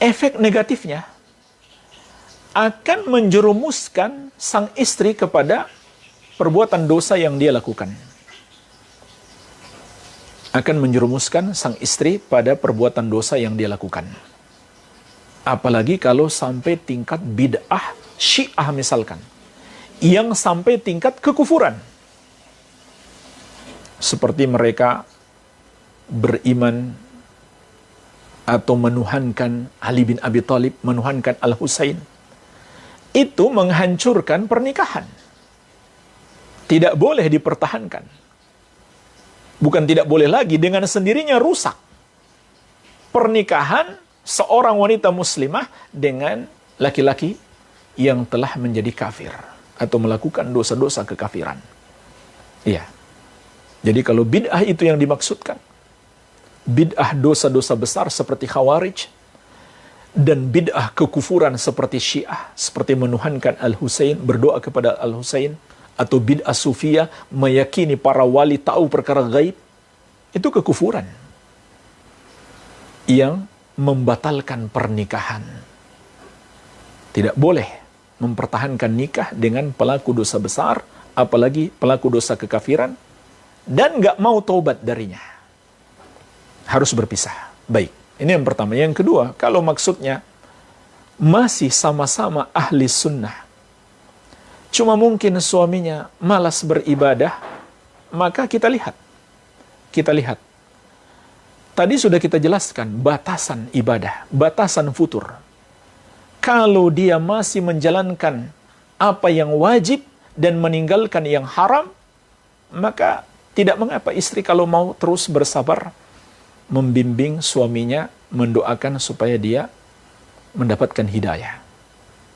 efek negatifnya, akan menjerumuskan sang istri kepada perbuatan dosa yang dia lakukan. Akan menjerumuskan sang istri pada perbuatan dosa yang dia lakukan. Apalagi kalau sampai tingkat bid'ah Syiah misalkan, yang sampai tingkat kekufuran. Seperti mereka beriman atau menuhankan Ali bin Abi Thalib, menuhankan Al-Husain. Itu menghancurkan pernikahan. Tidak boleh dipertahankan. Bukan tidak boleh lagi, dengan sendirinya rusak pernikahan seorang wanita muslimah dengan laki-laki yang telah menjadi kafir atau melakukan dosa-dosa kekafiran. Iya. Jadi kalau bid'ah itu yang dimaksudkan, bid'ah dosa-dosa besar seperti Khawarij, dan bid'ah kekufuran seperti Syiah, seperti menuhankan Al-Husain, berdoa kepada Al-Husain, atau bid'ah Sufiyah, meyakini para wali tahu perkara gaib, itu kekufuran yang membatalkan pernikahan. Tidak boleh mempertahankan nikah dengan pelaku dosa besar, apalagi pelaku dosa kekafiran, dan nggak mau taubat darinya. Harus berpisah. Baik, ini yang pertama. Yang kedua, kalau maksudnya masih sama-sama ahli sunnah, cuma mungkin suaminya malas beribadah, maka kita lihat. Tadi sudah kita jelaskan batasan ibadah, batasan futur. Kalau dia masih menjalankan apa yang wajib dan meninggalkan yang haram, maka tidak mengapa istri kalau mau terus bersabar, membimbing suaminya, mendoakan supaya dia mendapatkan hidayah.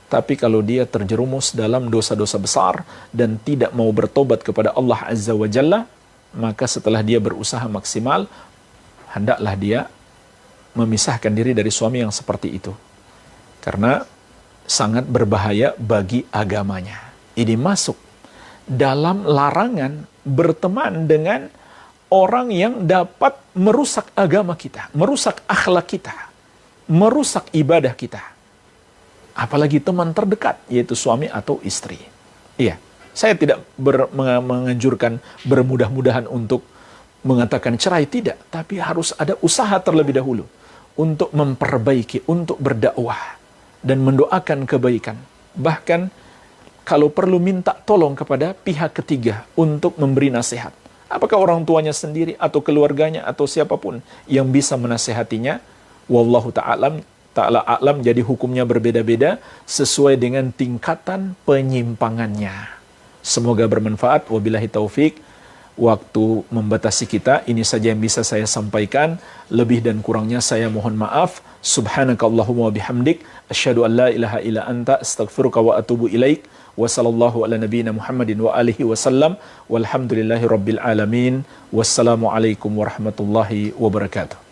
Tapi kalau dia terjerumus dalam dosa-dosa besar dan tidak mau bertobat kepada Allah Azza wa Jalla, maka setelah dia berusaha maksimal, hendaklah dia memisahkan diri dari suami yang seperti itu. Karena sangat berbahaya bagi agamanya. Ini masuk dalam larangan berteman dengan orang yang dapat merusak agama kita, merusak akhlak kita, merusak ibadah kita. Apalagi teman terdekat, yaitu suami atau istri. Iya, saya tidak menganjurkan bermudah-mudahan untuk mengatakan cerai, tidak. Tapi harus ada usaha terlebih dahulu untuk memperbaiki, untuk berdakwah dan mendoakan kebaikan. Bahkan kalau perlu minta tolong kepada pihak ketiga untuk memberi nasihat. Apakah orang tuanya sendiri atau keluarganya atau siapapun yang bisa menasehatinya. Wallahu ta'ala a'lam, jadi hukumnya berbeda-beda sesuai dengan tingkatan penyimpangannya. Semoga bermanfaat. Wabillahi taufik. Waktu membatasi kita, ini saja yang bisa saya sampaikan. Lebih dan kurangnya saya mohon maaf. Subhanakallahumma wa bihamdik, asyhadu an la ilaha illa anta, astaghfiruka wa atubu ilaik. Wa sallallahu ala nabiyyina Muhammadin wa alihi wasallam. Walhamdulillahi rabbil alamin. Wassalamualaikum warahmatullahi wabarakatuh.